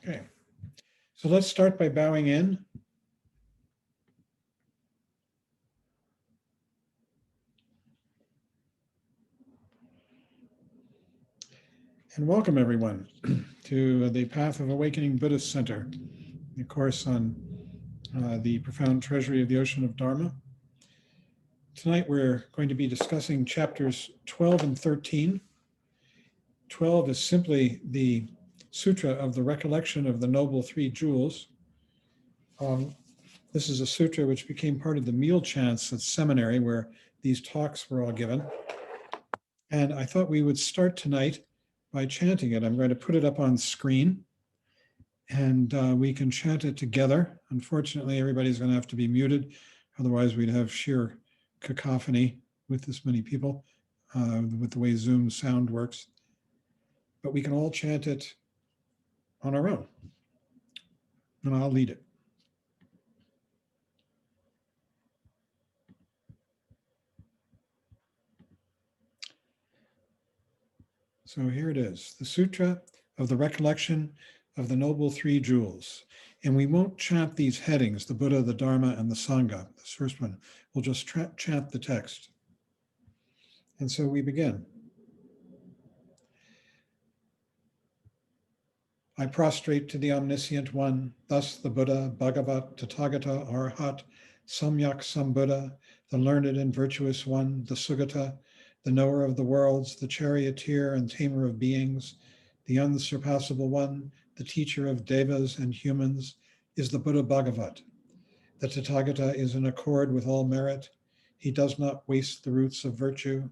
Okay, so let's start by bowing in. And welcome everyone to the Path of Awakening Buddhist Center, the course on the profound treasury of the ocean of Dharma. Tonight we're going to be discussing chapters 12 and 13. 12 is simply the Sutra of the Recollection of the Noble Three Jewels. This is a sutra which became part of the meal chants at seminary where these talks were all given. And I thought we would start tonight by chanting it. I'm going to put it up on screen and we can chant it together. Unfortunately, everybody's going to have to be muted. Otherwise, we'd have sheer cacophony with this many people, with the way Zoom sound works. But we can all chant it on our own. And I'll lead it. So here it is, the Sutra of the Recollection of the Noble Three Jewels. And we won't chant these headings, the Buddha, the Dharma, and the Sangha, this first one. We'll just chant the text. And so we begin. I prostrate to the Omniscient One, thus the Buddha, Bhagavat, Tathagata, Arhat, Samyak Sambuddha, the learned and virtuous one, the Sugata, the knower of the worlds, the charioteer and tamer of beings, the unsurpassable one, the teacher of devas and humans, is the Buddha Bhagavat. The Tathagata is in accord with all merit. He does not waste the roots of virtue.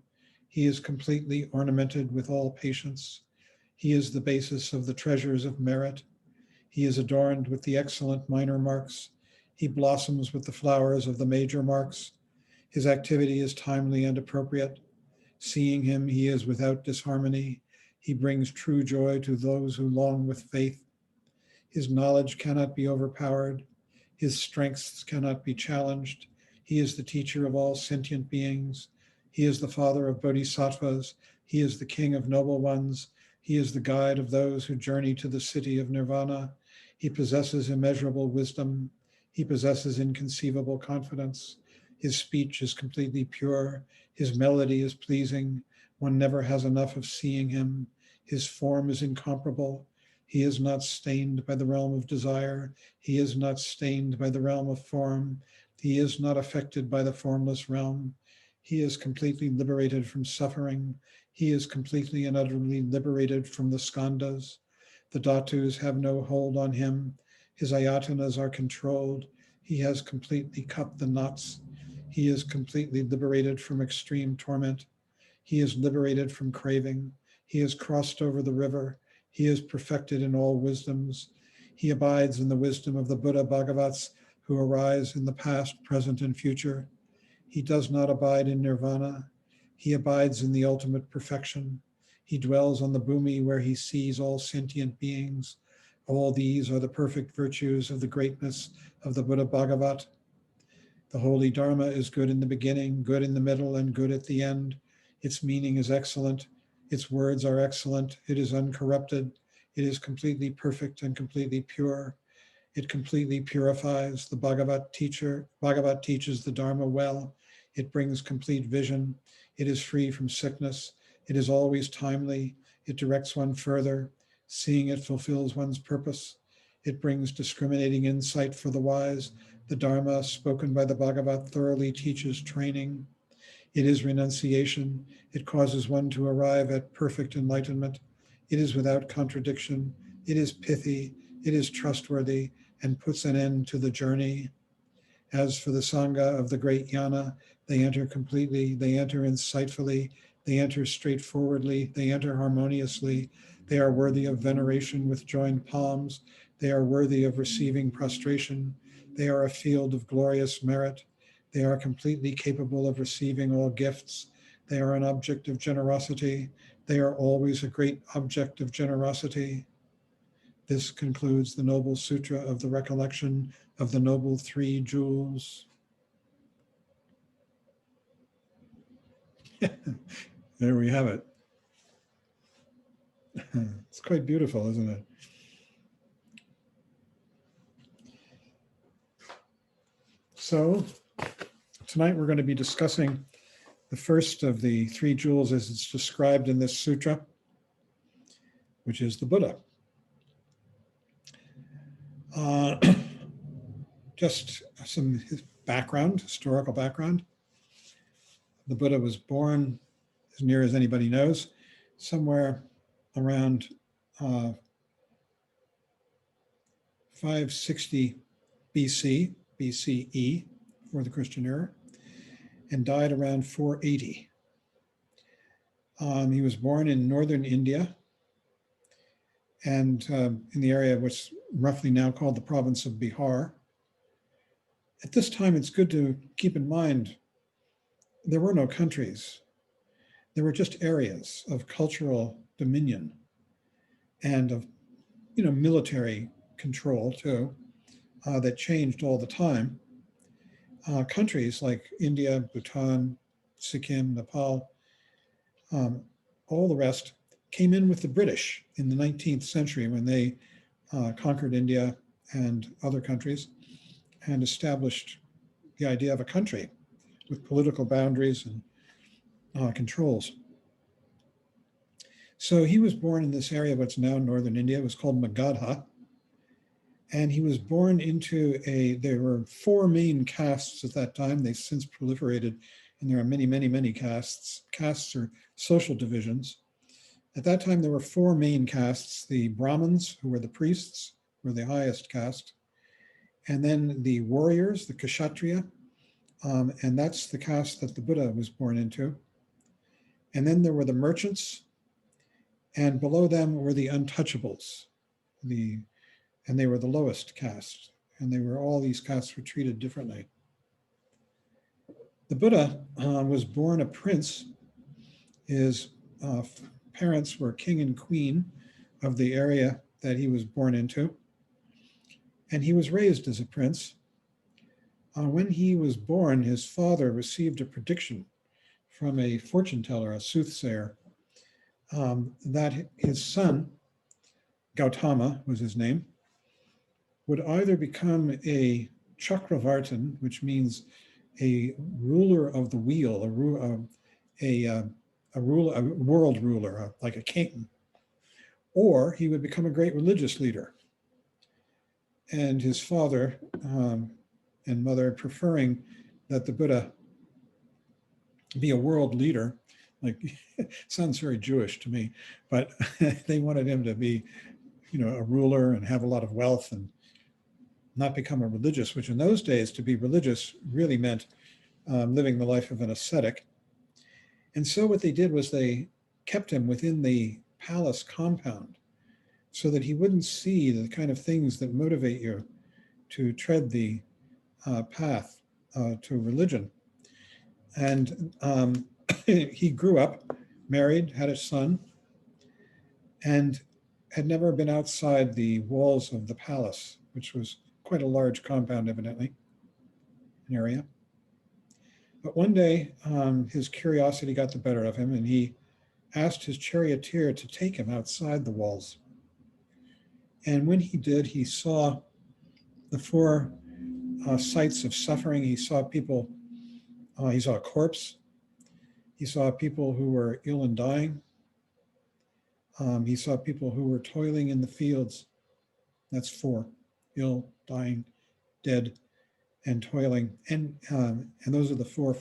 He is completely ornamented with all patience. He is the basis of the treasures of merit. He is adorned with the excellent minor marks. He blossoms with the flowers of the major marks. His activity is timely and appropriate. Seeing him, he is without disharmony. He brings true joy to those who long with faith. His knowledge cannot be overpowered. His strengths cannot be challenged. He is the teacher of all sentient beings. He is the father of bodhisattvas. He is the king of noble ones. He is the guide of those who journey to the city of nirvana. He possesses immeasurable wisdom. He possesses inconceivable confidence. His speech is completely pure. His melody is pleasing. One never has enough of seeing him. His form is incomparable. He is not stained by the realm of desire. He is not stained by the realm of form. He is not affected by the formless realm. He is completely liberated from suffering. He is completely and utterly liberated from the skandhas. The dhatus have no hold on him. His ayatanas are controlled. He has completely cut the knots. He is completely liberated from extreme torment. He is liberated from craving. He has crossed over the river. He is perfected in all wisdoms. He abides in the wisdom of the Buddha Bhagavats who arise in the past, present, and future. He does not abide in nirvana. He abides in the ultimate perfection. He dwells on the bhumi where he sees all sentient beings. All these are the perfect virtues of the greatness of the Buddha Bhagavat. The holy Dharma is good in the beginning, good in the middle, and good at the end. Its meaning is excellent. Its words are excellent. It is uncorrupted. It is completely perfect and completely pure. It completely purifies. The Bhagavat teaches the Dharma well. It brings complete vision. It is free from sickness. It is always timely. It directs one further. Seeing it fulfills one's purpose. It brings discriminating insight for the wise. The Dharma spoken by the Bhagavat thoroughly teaches training. It is renunciation. It causes one to arrive at perfect enlightenment. It is without contradiction. It is pithy. It is trustworthy and puts an end to the journey. As for the Sangha of the great Jnana, they enter completely, they enter insightfully, they enter straightforwardly, they enter harmoniously. They are worthy of veneration with joined palms. They are worthy of receiving prostration. They are a field of glorious merit. They are completely capable of receiving all gifts. They are an object of generosity. They are always a great object of generosity. This concludes the Noble Sutra of the Recollection of the Noble Three Jewels. There we have it. It's quite beautiful, isn't it? So tonight we're going to be discussing the first of the three jewels as it's described in this sutra, which is the Buddha. Just some background, historical background. The Buddha was born, as near as anybody knows, somewhere around 560 BCE, for the Christian era, and died around 480. He was born in northern India and in the area what's roughly now called the province of Bihar. At this time, it's good to keep in mind there were no countries. There were just areas of cultural dominion and of, military control too, that changed all the time. Countries like India, Bhutan, Sikkim, Nepal, all the rest came in with the British in the 19th century when they conquered India and other countries and established the idea of a country with political boundaries and controls. So he was born in this area, what's now northern India. It was called Magadha. And he was born into there were four main castes at that time. They've since proliferated, and there are many, many, many castes. Castes are social divisions. At that time, there were four main castes: the Brahmins, who were the priests, were the highest caste, and then the warriors, the Kshatriya, and that's the caste that the Buddha was born into. And then there were the merchants, and below them were the untouchables, and they were the lowest caste, and all these castes were treated differently. The Buddha was born a prince. His parents were king and queen of the area that he was born into, and he was raised as a prince. When he was born, his father received a prediction from a fortune teller, a soothsayer, that his son, Gautama was his name, would either become a Chakravartin, which means a ruler of the wheel, a world ruler, like a king, or he would become a great religious leader. And his father and mother preferring that the Buddha be a world leader, sounds very Jewish to me, but they wanted him to be, a ruler and have a lot of wealth and not become a religious, which in those days to be religious really meant living the life of an ascetic. And so what they did was they kept him within the palace compound so that he wouldn't see the kind of things that motivate you to tread the path to religion. And he grew up, married, had a son, and had never been outside the walls of the palace, which was quite a large compound, evidently, an area. But one day, his curiosity got the better of him, and he asked his charioteer to take him outside the walls. And when he did, he saw the four sights of suffering. He saw people, he saw a corpse. He saw people who were ill and dying. He saw people who were toiling in the fields. That's four: ill, dying, dead, and toiling. And those are the four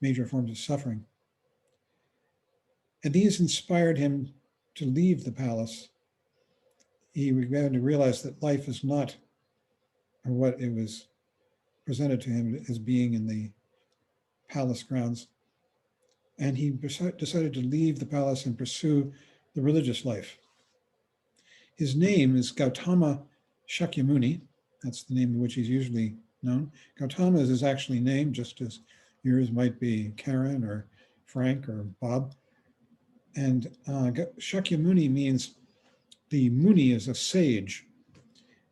major forms of suffering. And these inspired him to leave the palace. He began to realize that life is not what it was presented to him as being in the palace grounds. And he decided to leave the palace and pursue the religious life. His name is Gautama Shakyamuni. That's the name in which he's usually known. Gautama is his actual name, just as yours might be Karen or Frank or Bob. And Shakyamuni means the Muni is a sage,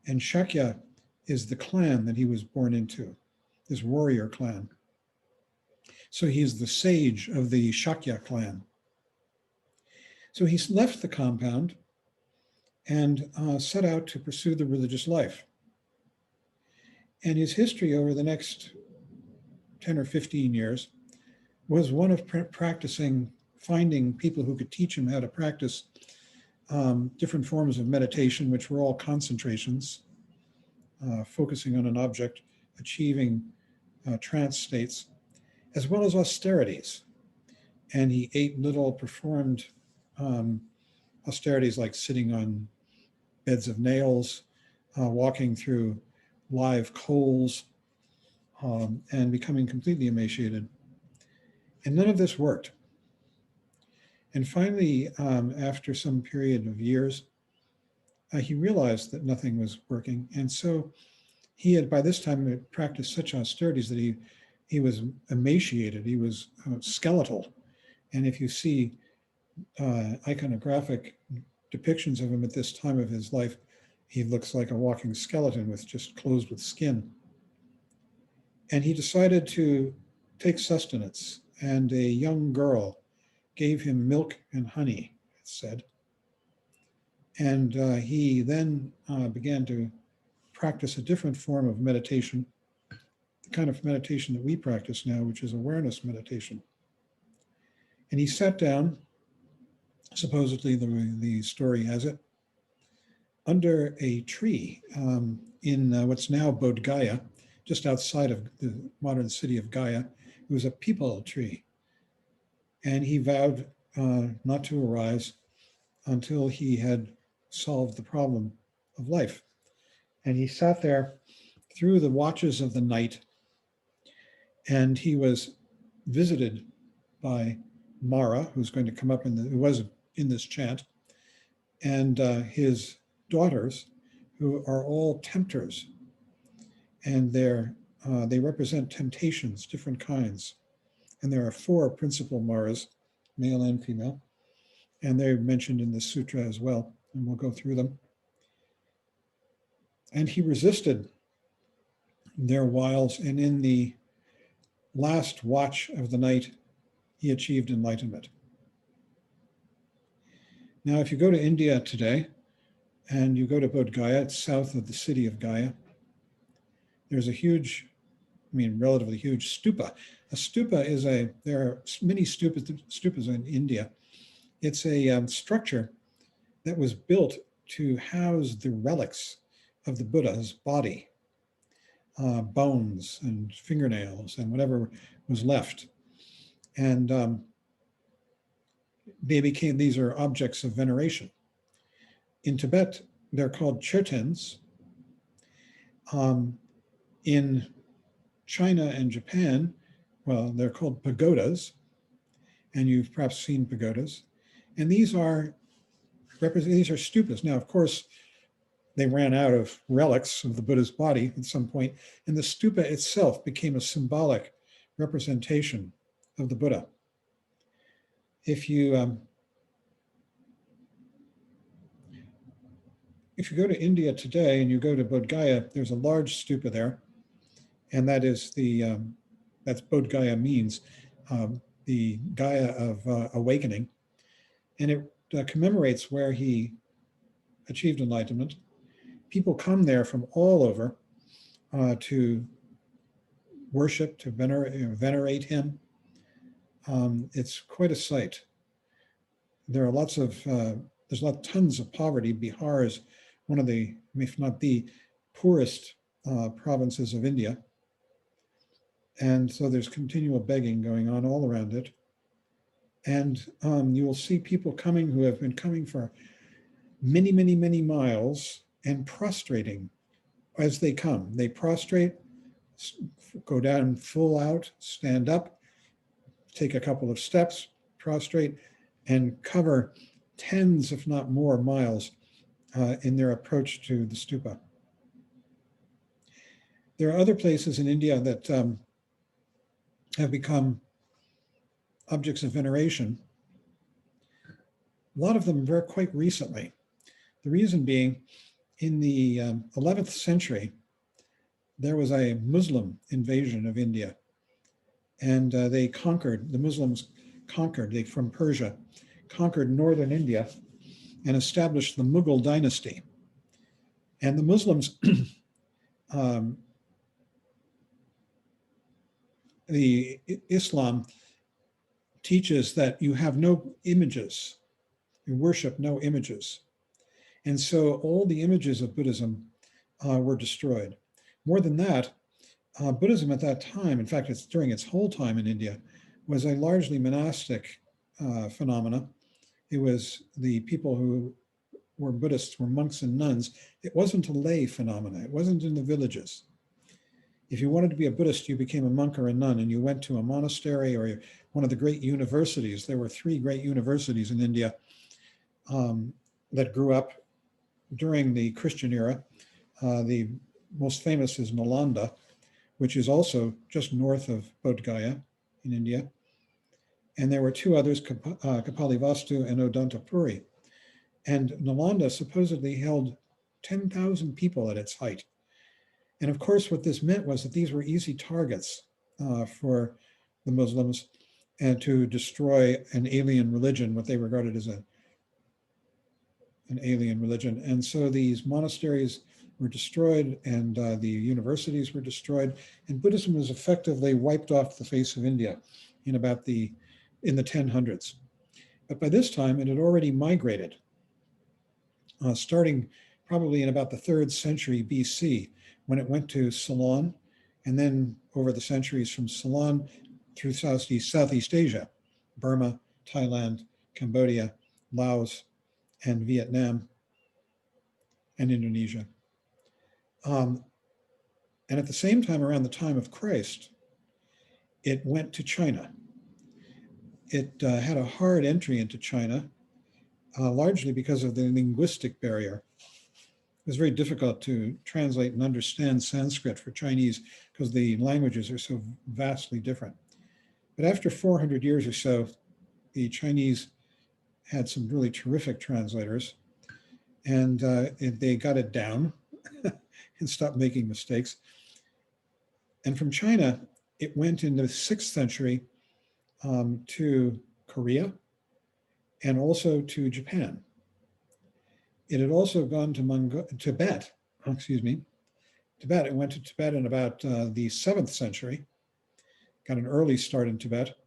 and Shakya is the clan that he was born into, this warrior clan. So he's the sage of the Shakya clan. So he left the compound and set out to pursue the religious life. And his history over the next 10 or 15 years was one of practicing, finding people who could teach him how to practice different forms of meditation, which were all concentrations, focusing on an object, achieving trance states, as well as austerities. And he ate little, performed austerities like sitting on beds of nails, walking through live coals, and becoming completely emaciated. And none of this worked. And finally, after some period of years, he realized that nothing was working. And so he had, by this time, practiced such austerities that he was emaciated, he was skeletal. And if you see iconographic depictions of him at this time of his life, he looks like a walking skeleton with just clothes with skin. And he decided to take sustenance, and a young girl gave him milk and honey, it said. And he then began to practice a different form of meditation, the kind of meditation that we practice now, which is awareness meditation. And he sat down, supposedly the story has it, under a tree in what's now Bodh Gaya, just outside of the modern city of Gaya. It was a peepal tree. And he vowed not to arise until he had solved the problem of life. And he sat there through the watches of the night, and he was visited by Mara, who's going to come up who was in this chant, and his daughters, who are all tempters, and they represent temptations, different kinds. And there are 4 principal Maras, male and female, and they're mentioned in the Sutra as well, and we'll go through them. And he resisted their wiles, and in the last watch of the night, he achieved enlightenment. Now, if you go to India today, and you go to Bodh Gaya, it's south of the city of Gaya, there's a huge, relatively huge stupa. A stupa is there are many stupas in India. It's a structure that was built to house the relics of the Buddha's body, bones and fingernails and whatever was left. And these are objects of veneration. In Tibet, they're called chertens. In China and Japan, well, they're called pagodas, and you've perhaps seen pagodas. And these are stupas. Now, of course, they ran out of relics of the Buddha's body at some point, and the stupa itself became a symbolic representation of the Buddha. If you go to India today and you go to Bodh Gaya, there's a large stupa there, and that is that's Bodh Gaya means the Gaya of awakening, and it commemorates where he achieved enlightenment. People come there from all over to worship, to venerate him. It's quite a sight. There are tons of poverty. Bihar is one of the, if not the poorest provinces of India. And so there's continual begging going on all around it. And you will see people coming who have been coming for many, many, many miles and prostrating as they come. They prostrate, go down full out, stand up, take a couple of steps, prostrate, and cover tens, if not more, miles in their approach to the stupa. There are other places in India that have become objects of veneration. A lot of them quite recently. The reason being, in the 11th century, there was a Muslim invasion of India, and the Muslims conquered, from Persia, conquered northern India and established the Mughal dynasty. And the Muslims Islam teaches that you have no images, you worship no images. And so all the images of Buddhism were destroyed. More than that, Buddhism at that time, in fact, it's during its whole time in India, was a largely monastic phenomena. It was the people who were Buddhists were monks and nuns. It wasn't a lay phenomena. It wasn't in the villages. If you wanted to be a Buddhist, you became a monk or a nun, and you went to a monastery or one of the great universities. There were 3 great universities in India that grew up during the Christian era. The most famous is Nalanda, which is also just north of Bodh Gaya in India. And there were 2 others, Kapalivastu and Odantapuri. And Nalanda supposedly held 10,000 people at its height. And of course, what this meant was that these were easy targets for the Muslims and to destroy an alien religion, what they regarded as an alien religion. And so these monasteries were destroyed and the universities were destroyed, and Buddhism was effectively wiped off the face of India in the 1000s. But by this time, it had already migrated, starting probably in about the 3rd century BC, when it went to Ceylon, and then over the centuries from Ceylon through Southeast Asia, Burma, Thailand, Cambodia, Laos, and Vietnam, and Indonesia. And at the same time, around the time of Christ, it went to China. It had a hard entry into China, largely because of the linguistic barrier. It was very difficult to translate and understand Sanskrit for Chinese because the languages are so vastly different. But after 400 years or so, the Chinese had some really terrific translators, and they got it down and stopped making mistakes. And from China, it went in the 6th century to Korea and also to Japan. It had also gone to Tibet. Tibet. It went to Tibet in about the 7th century, got an early start in Tibet,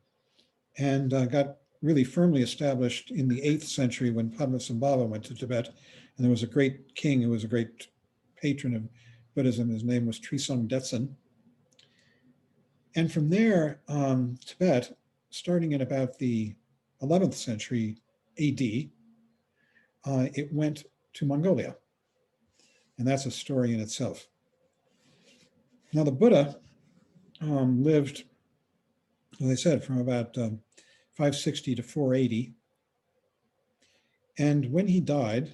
and got really firmly established in the 8th century when Padmasambhava went to Tibet. And there was a great king who was a great patron of Buddhism. His name was Trisong Detsen. And from there, Tibet, starting in about the 11th century AD, it went to Mongolia. And that's a story in itself. Now, the Buddha lived, as I said, from about 560 to 480. And when he died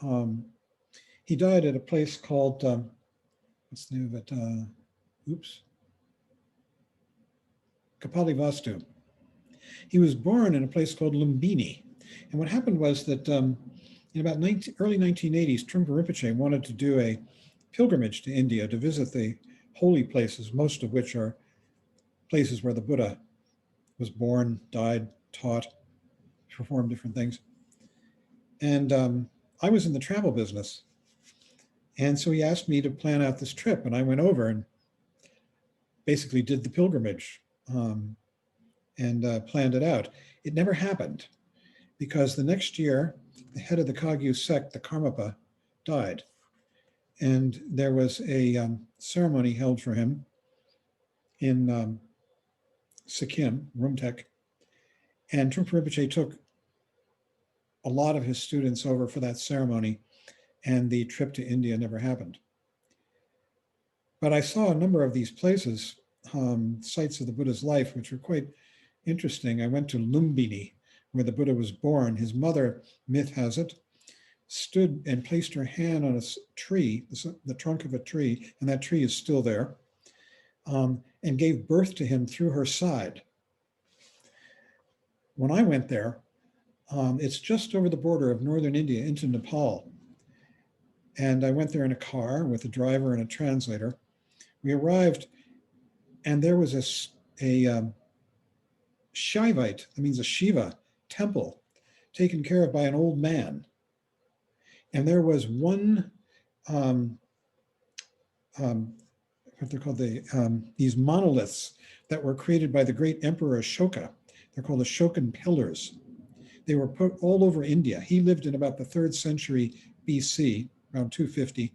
at a place called, what's the name of it? Kapalivastu. He was born in a place called Lumbini. And what happened was that in about early 1980s, Trungpa Rinpoche wanted to do a pilgrimage to India to visit the holy places, most of which are places where the Buddha was born, died, taught, performed different things. And I was in the travel business. And so he asked me to plan out this trip, and I went over and basically did the pilgrimage and planned it out. It never happened because the next year, the head of the Kagyu sect, the Karmapa, died. And there was a ceremony held for him in Sikkim, Rumtek. And Trungpa Rinpoche took a lot of his students over for that ceremony, and the trip to India never happened. But I saw a number of these places, sites of the Buddha's life, which were quite interesting. I went to Lumbini, where the Buddha was born. His mother, myth has it, stood and placed her hand on a tree, the trunk of a tree, and that tree is still there, and gave birth to him through her side. When I went there, it's just over the border of northern India into Nepal. And I went there in a car with a driver and a translator. We arrived, and there was a Shaivite, that means a Shiva temple, taken care of by an old man. And there was one, what what they're called, these monoliths that were created by the great Emperor Ashoka. They're called the Ashokan pillars. They were put all over India. He lived in about the 3rd century BC, around 250.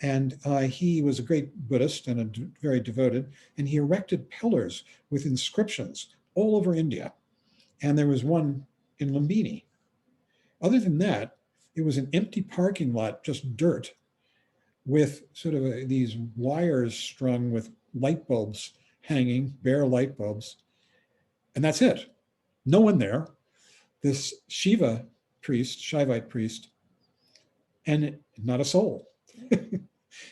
And he was a great Buddhist and very devoted. And he erected pillars with inscriptions all over India. And there was one in Lumbini. Other than that, it was an empty parking lot, just dirt, with sort of these wires strung with light bulbs hanging, bare light bulbs. And that's it. No one there. This Shiva priest, Shaivite priest, and not a soul.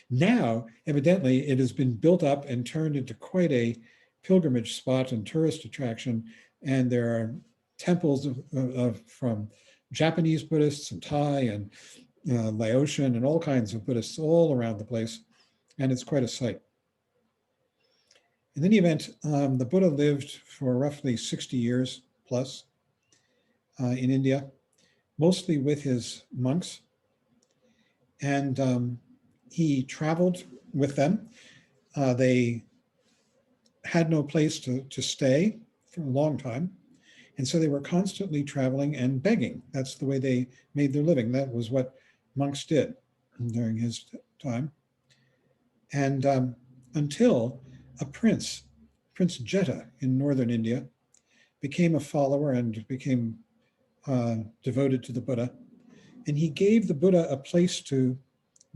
Now, evidently, it has been built up and turned into quite a pilgrimage spot and tourist attraction. And there are temples from Japanese Buddhists and Thai and Laotian and all kinds of Buddhists all around the place. And it's quite a sight. In any event, the Buddha lived for roughly 60 years plus in India, mostly with his monks. And he traveled with them. They had no place to stay for a long time. And so they were constantly traveling and begging. That's the way they made their living. That was what monks did during his time. And until a prince, Prince Jeta in northern India, became a follower and became devoted to the Buddha. And he gave the Buddha a place to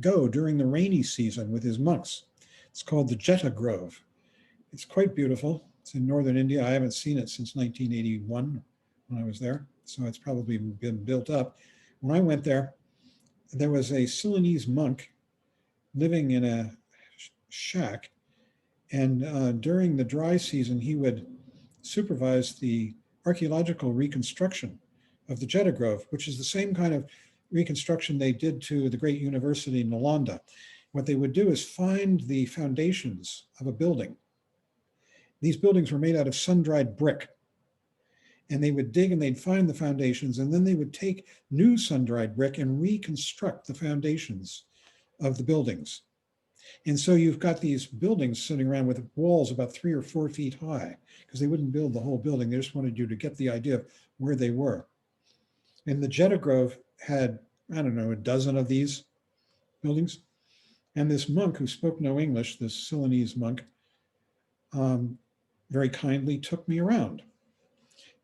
go during the rainy season with his monks. It's called the Jeta Grove. It's quite beautiful. It's in northern India. I haven't seen it since 1981 when I was there, so it's probably been built up. When I went there, there was a Ceylonese monk living in a shack, and during the dry season, he would supervise the archaeological reconstruction of the Jeta Grove, which is the same kind of reconstruction they did to the great university in Nalanda. What they would do is find the foundations of a building. These buildings were made out of sun-dried brick. And they would dig and they'd find the foundations, and then they would take new sun-dried brick and reconstruct the foundations of the buildings. And so you've got these buildings sitting around with walls about 3 or 4 feet high, because they wouldn't build the whole building. They just wanted you to get the idea of where they were. And the Jeta Grove had, I don't know, a dozen of these buildings. And this monk who spoke no English, this Ceylonese monk, very kindly took me around.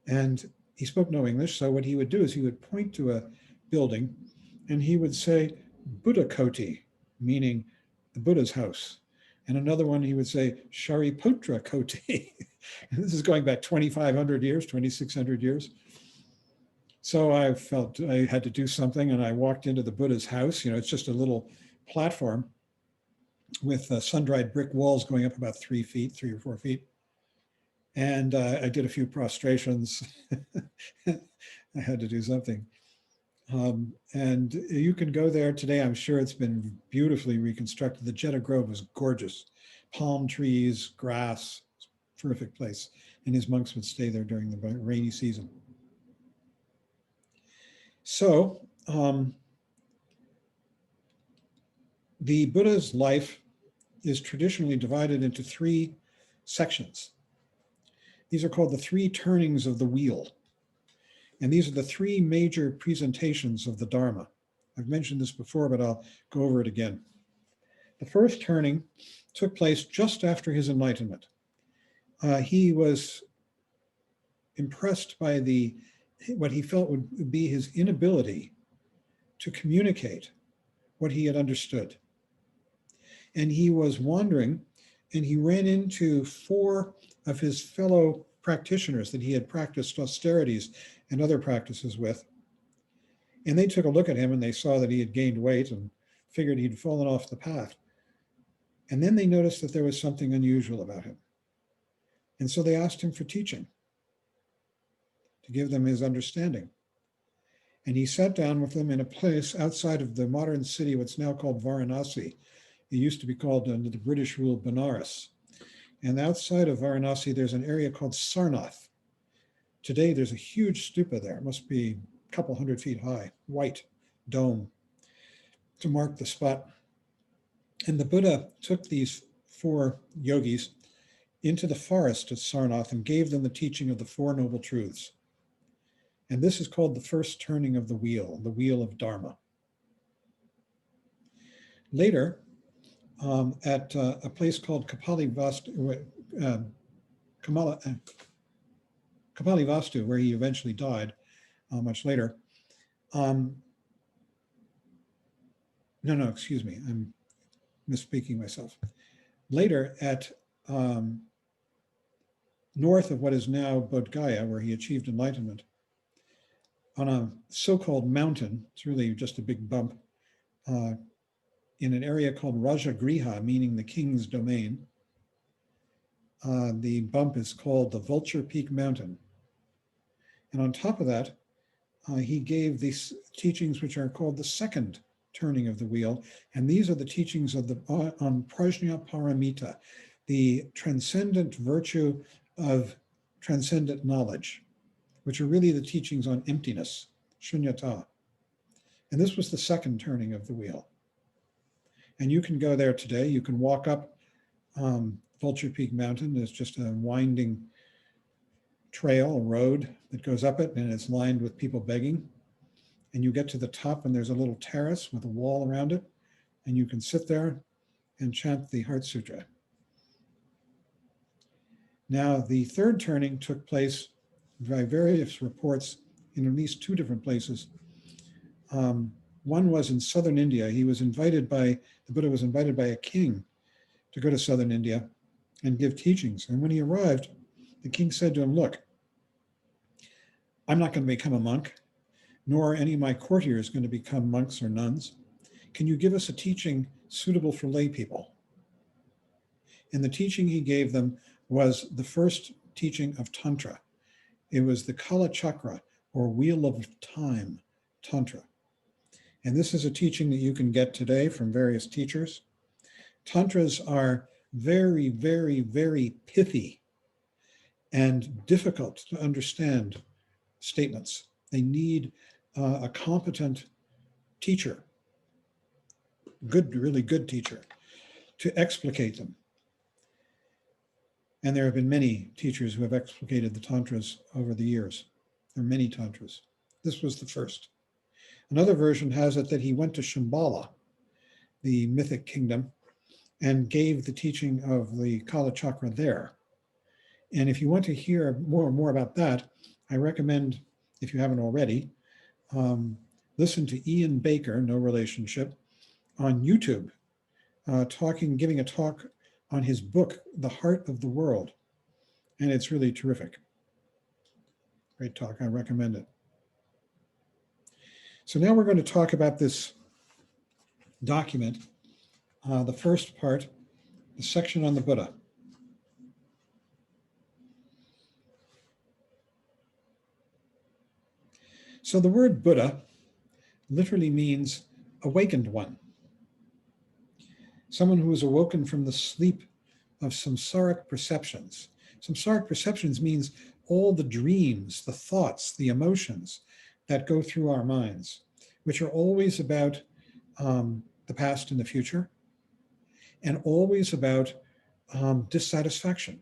And he spoke no English, so what he would do is he would point to a building and he would say, Buddha Koti, meaning the Buddha's house. And another one he would say, Shariputra Koti. And this is going back 2,500 years, 2,600 years. So I felt I had to do something, and I walked into the Buddha's house. You know, it's just a little platform with sun-dried brick walls going up about 3 or 4 feet. And I did a few prostrations. I had to do something. And you can go there today. I'm sure it's been beautifully reconstructed. The Jeta Grove was gorgeous. Palm trees, grass, terrific place. And his monks would stay there during the rainy season. So the Buddha's life is traditionally divided into 3 sections. These are called the 3 turnings of the wheel. And these are the 3 major presentations of the Dharma. I've mentioned this before, but I'll go over it again. The first turning took place just after his enlightenment. He was impressed by what he felt would be his inability to communicate what he had understood. And he was wandering, and he ran into 4 of his fellow practitioners that he had practiced austerities and other practices with. And they took a look at him and they saw that he had gained weight and figured he'd fallen off the path. And then they noticed that there was something unusual about him. And so they asked him for teaching, to give them his understanding. And he sat down with them in a place outside of the modern city, what's now called Varanasi. It used to be called, under the British rule, Benares. And outside of Varanasi, there's an area called Sarnath. Today, there's a huge stupa there. It must be a couple 100 feet high, white dome, to mark the spot. And the Buddha took these four yogis into the forest of Sarnath and gave them the teaching of the Four Noble Truths. And this is called the first turning of the wheel of Dharma. Later, at a place called Kapalivastu, where he eventually died much later. Excuse me, I'm misspeaking myself. Later, at north of what is now Bodh Gaya, where he achieved enlightenment, on a so-called mountain, it's really just a big bump, in an area called Raja Griha, meaning the king's domain. The bump is called the Vulture Peak Mountain. And on top of that, he gave these teachings which are called the second turning of the wheel. And these are the teachings of on Prajna Paramita, the transcendent virtue of transcendent knowledge, which are really the teachings on emptiness, shunyata. And this was the second turning of the wheel. And you can go there today. You can walk up Vulture Peak Mountain. There's just a winding trail, a road that goes up it, and it's lined with people begging. And you get to the top, and there's a little terrace with a wall around it, and you can sit there and chant the Heart Sutra. Now, the third turning took place by various reports in at least two different places. One was in southern India. The Buddha was invited by a king to go to southern India and give teachings. And when he arrived, the king said to him, "Look, I'm not going to become a monk, nor are any of my courtiers going to become monks or nuns. Can you give us a teaching suitable for lay people?" And the teaching he gave them was the first teaching of Tantra. It was the Kala Chakra, or Wheel of Time Tantra. And this is a teaching that you can get today from various teachers. Tantras are very, very, very pithy and difficult to understand statements. They need a competent teacher, really good teacher, to explicate them. And there have been many teachers who have explicated the Tantras over the years. There are many Tantras. This was the first. Another version has it that he went to Shambhala, the mythic kingdom, and gave the teaching of the Kala Chakra there. And if you want to hear more about that, I recommend, if you haven't already, listen to Ian Baker, no relationship, on YouTube, giving a talk on his book, The Heart of the World. And it's really terrific. Great talk, I recommend it. So now we're going to talk about this document, the first part, the section on the Buddha. So the word Buddha literally means awakened one. Someone who is awoken from the sleep of samsaric perceptions. Samsaric perceptions means all the dreams, the thoughts, the emotions that go through our minds, which are always about the past and the future, and always about dissatisfaction.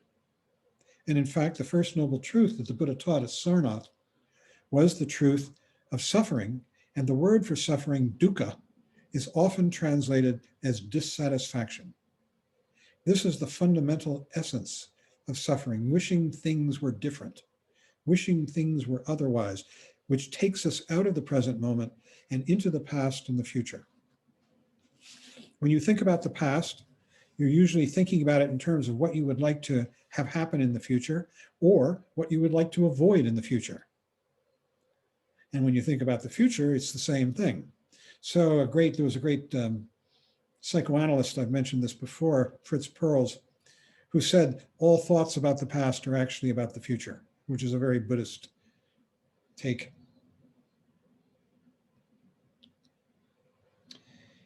And in fact, the first noble truth that the Buddha taught at Sarnath was the truth of suffering, and the word for suffering, dukkha, is often translated as dissatisfaction. This is the fundamental essence of suffering, wishing things were different, wishing things were otherwise, which takes us out of the present moment and into the past and the future. When you think about the past, you're usually thinking about it in terms of what you would like to have happen in the future or what you would like to avoid in the future. And when you think about the future, it's the same thing. So there was a great psychoanalyst, I've mentioned this before, Fritz Perls, who said all thoughts about the past are actually about the future, which is a very Buddhist take.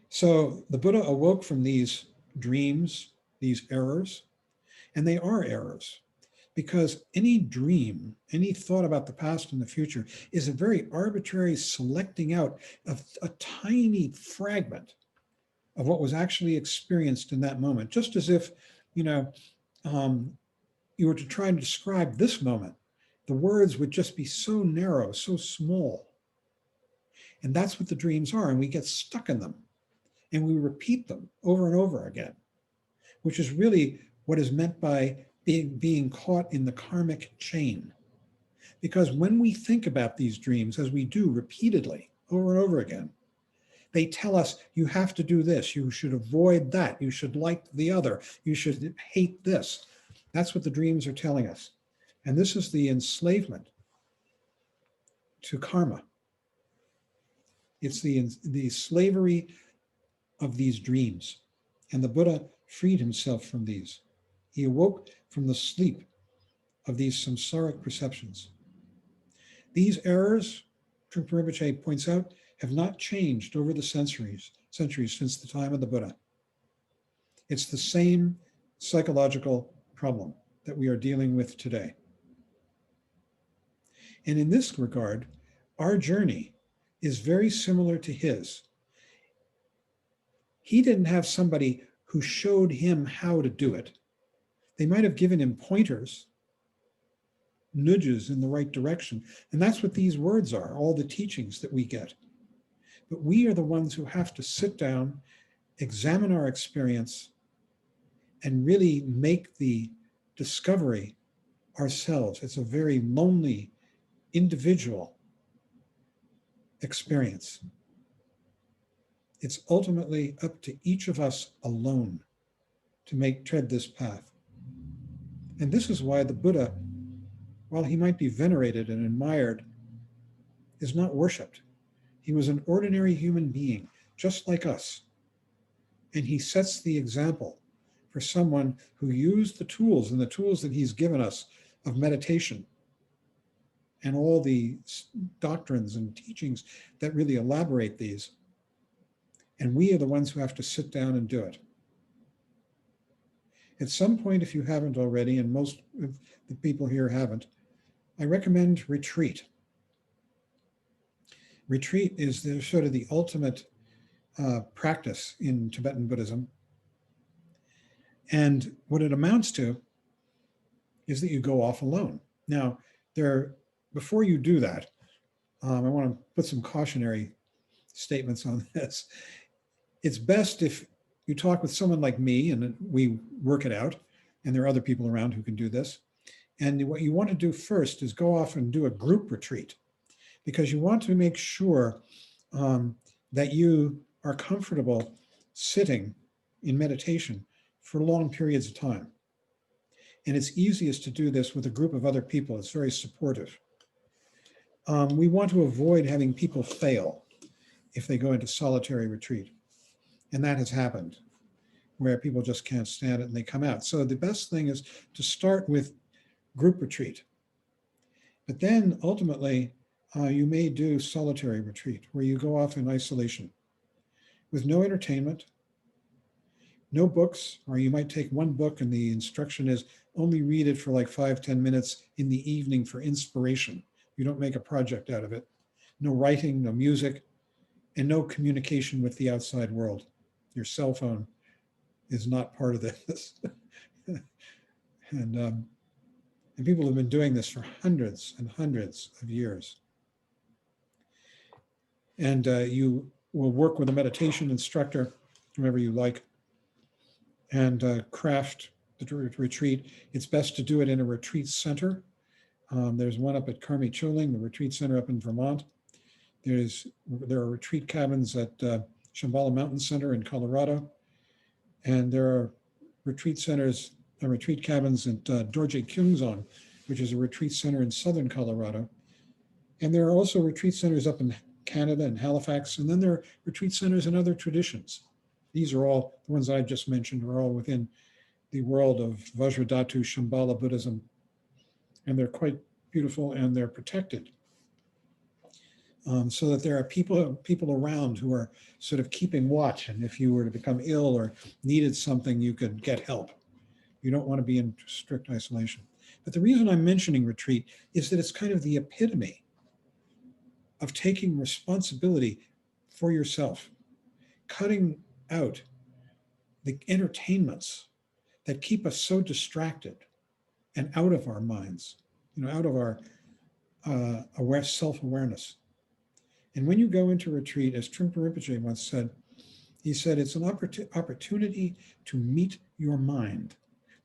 So the Buddha awoke from these dreams, these errors, and they are errors, because any dream, any thought about the past and the future is a very arbitrary selecting out of a tiny fragment of what was actually experienced in that moment, just as if you know, you were to try and describe this moment, the words would just be so narrow, so small. And that's what the dreams are. And we get stuck in them and we repeat them over and over again, which is really what is meant by being caught in the karmic chain. Because when we think about these dreams, as we do repeatedly over and over again, they tell us you have to do this, you should avoid that, you should like the other, you should hate this. That's what the dreams are telling us. And this is the enslavement to karma. It's the slavery of these dreams. And the Buddha freed himself from these. He awoke from the sleep of these samsaric perceptions. These errors, Trungpa Rinpoche points out, have not changed over the centuries since the time of the Buddha. It's the same psychological problem that we are dealing with today. And in this regard, our journey is very similar to his. He didn't have somebody who showed him how to do it. They might have given him pointers, nudges in the right direction. And that's what these words are, all the teachings that we get. But we are the ones who have to sit down, examine our experience, and really make the discovery ourselves. It's a very lonely, individual experience. It's ultimately up to each of us alone to tread this path. And this is why the Buddha, while he might be venerated and admired, is not worshipped. He was an ordinary human being, just like us. And he sets the example for someone who used the tools and the tools that he's given us of meditation and all the doctrines and teachings that really elaborate these. And we are the ones who have to sit down and do it. At some point, if you haven't already, and most of the people here haven't, I recommend retreat. Retreat is sort of the ultimate practice in Tibetan Buddhism. And what it amounts to is that you go off alone. Now, before you do that, I want to put some cautionary statements on this. It's best if you talk with someone like me and we work it out, and there are other people around who can do this. And what you want to do first is go off and do a group retreat, because you want to make sure that you are comfortable sitting in meditation for long periods of time. And it's easiest to do this with a group of other people. It's very supportive. We want to avoid having people fail if they go into solitary retreat. And that has happened, where people just can't stand it and they come out. So the best thing is to start with group retreat. But then ultimately, you may do solitary retreat, where you go off in isolation with no entertainment, no books, or you might take one book and the instruction is only read it for like 5-10 minutes in the evening for inspiration. You don't make a project out of it. No writing, no music, and no communication with the outside world. Your cell phone is not part of this. And people have been doing this for hundreds and hundreds of years. And you will work with a meditation instructor, whoever you like, and craft the retreat. It's best to do it in a retreat center. There's one up at Karmi Choling, the retreat center up in Vermont. There are retreat cabins at Shambhala Mountain Center in Colorado. And there are retreat cabins at Dorje Kyungzon, which is a retreat center in southern Colorado. And there are also retreat centers up in Canada and Halifax. And then there are retreat centers in other traditions. These are all, the ones I've just mentioned, are all within the world of Vajradhatu Shambhala Buddhism. And they're quite beautiful and they're protected. So that there are people around who are sort of keeping watch. And if you were to become ill or needed something, you could get help. You don't want to be in strict isolation. But the reason I'm mentioning retreat is that it's kind of the epitome of taking responsibility for yourself, cutting out the entertainments that keep us so distracted and out of our minds, out of our self-awareness. And when you go into retreat, as Trungpa Rinpoche once said, he said, it's an opportunity to meet your mind.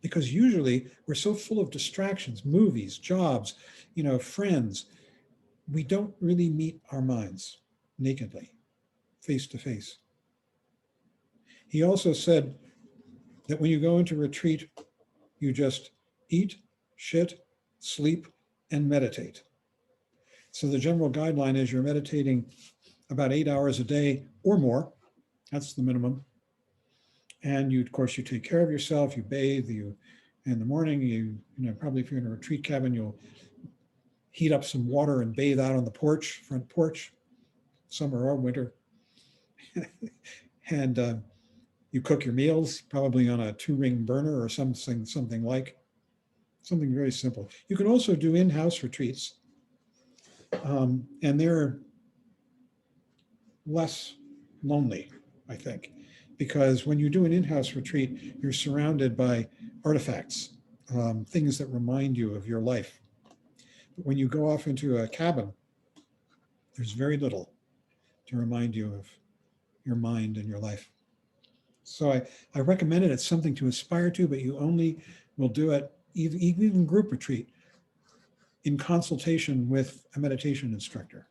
Because usually we're so full of distractions, movies, jobs, friends, we don't really meet our minds nakedly, face to face. He also said that when you go into retreat, you just eat, shit, sleep, and meditate. So the general guideline is you're meditating about 8 hours a day or more. That's the minimum. And of course, you take care of yourself, you bathe, in the morning, probably if you're in a retreat cabin, you'll heat up some water and bathe out on the front porch, summer or winter. And you cook your meals, probably on a 2-ring burner or something very simple. You can also do in-house retreats, and they're less lonely, I think, because when you do an in-house retreat, you're surrounded by artifacts, things that remind you of your life. But when you go off into a cabin, there's very little to remind you of your mind and your life. So I recommend it. It's something to aspire to, but you only will do it, even group retreat, in consultation with a meditation instructor.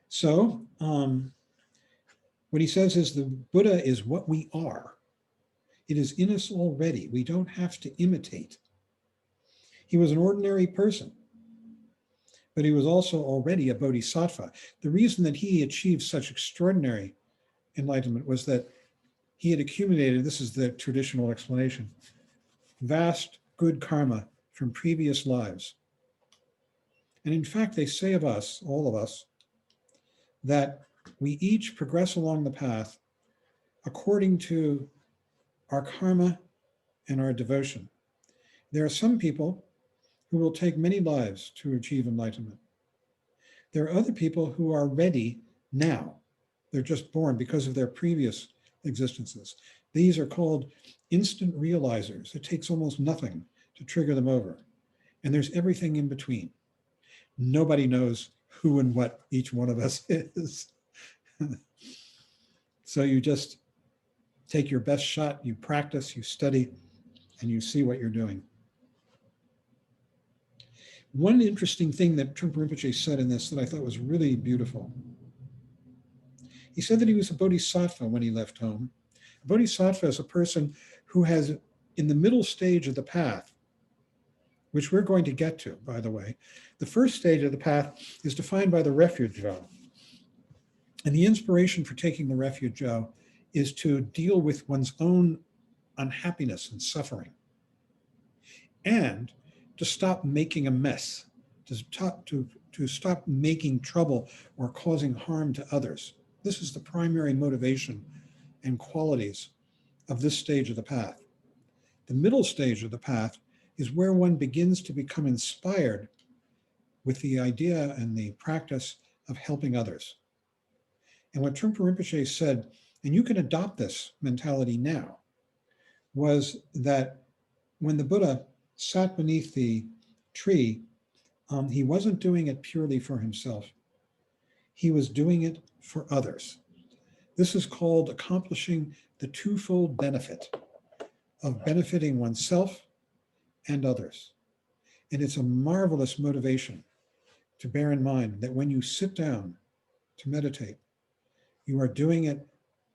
So what he says is the Buddha is what we are. It is in us already. We don't have to imitate. He was an ordinary person, but he was also already a bodhisattva. The reason that he achieved such extraordinary enlightenment was that he had accumulated, this is the traditional explanation, vast good karma from previous lives. And in fact, they say of us, all of us, that we each progress along the path according to our karma and our devotion. There are some people who will take many lives to achieve enlightenment. There are other people who are ready now. They're just born because of their previous existences. These are called instant realizers. It takes almost nothing to trigger them over. And there's everything in between. Nobody knows who and what each one of us is. So you just take your best shot, you practice, you study, and you see what you're doing. One interesting thing that Trungpa Rinpoche said in this that I thought was really beautiful. He said that he was a bodhisattva when he left home. A bodhisattva is a person who has, in the middle stage of the path, which we're going to get to, by the way. The first stage of the path is defined by the refuge vow. And the inspiration for taking the refuge vow is to deal with one's own unhappiness and suffering, and to stop making a mess, to stop making trouble or causing harm to others. This is the primary motivation and qualities of this stage of the path. The middle stage of the path is where one begins to become inspired with the idea and the practice of helping others. And what Trungpa Rinpoche said, and you can adopt this mentality now, was that when the Buddha sat beneath the tree, he wasn't doing it purely for himself. He was doing it for others. This is called accomplishing the twofold benefit of benefiting oneself and others. And it's a marvelous motivation to bear in mind that when you sit down to meditate, you are doing it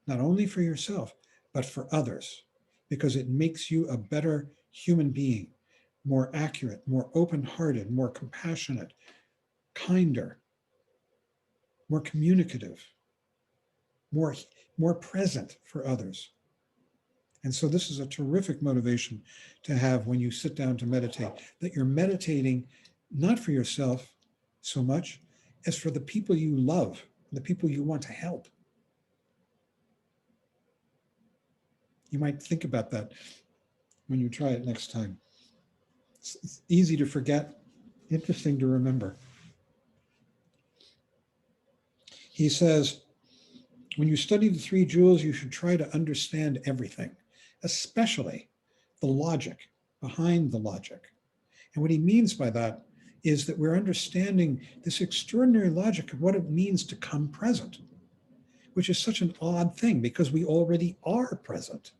not only for yourself, but for others, because it makes you a better human being, more accurate, more open-hearted, more compassionate, kinder, more communicative, more present for others. And so this is a terrific motivation to have when you sit down to meditate, that you're meditating not for yourself so much as for the people you love, the people you want to help. You might think about that when you try it next time. It's easy to forget, interesting to remember. He says, When you study the three jewels, you should try to understand everything, especially the logic behind the logic. And what he means by that is that we're understanding this extraordinary logic of what it means to come present, which is such an odd thing because we already are present.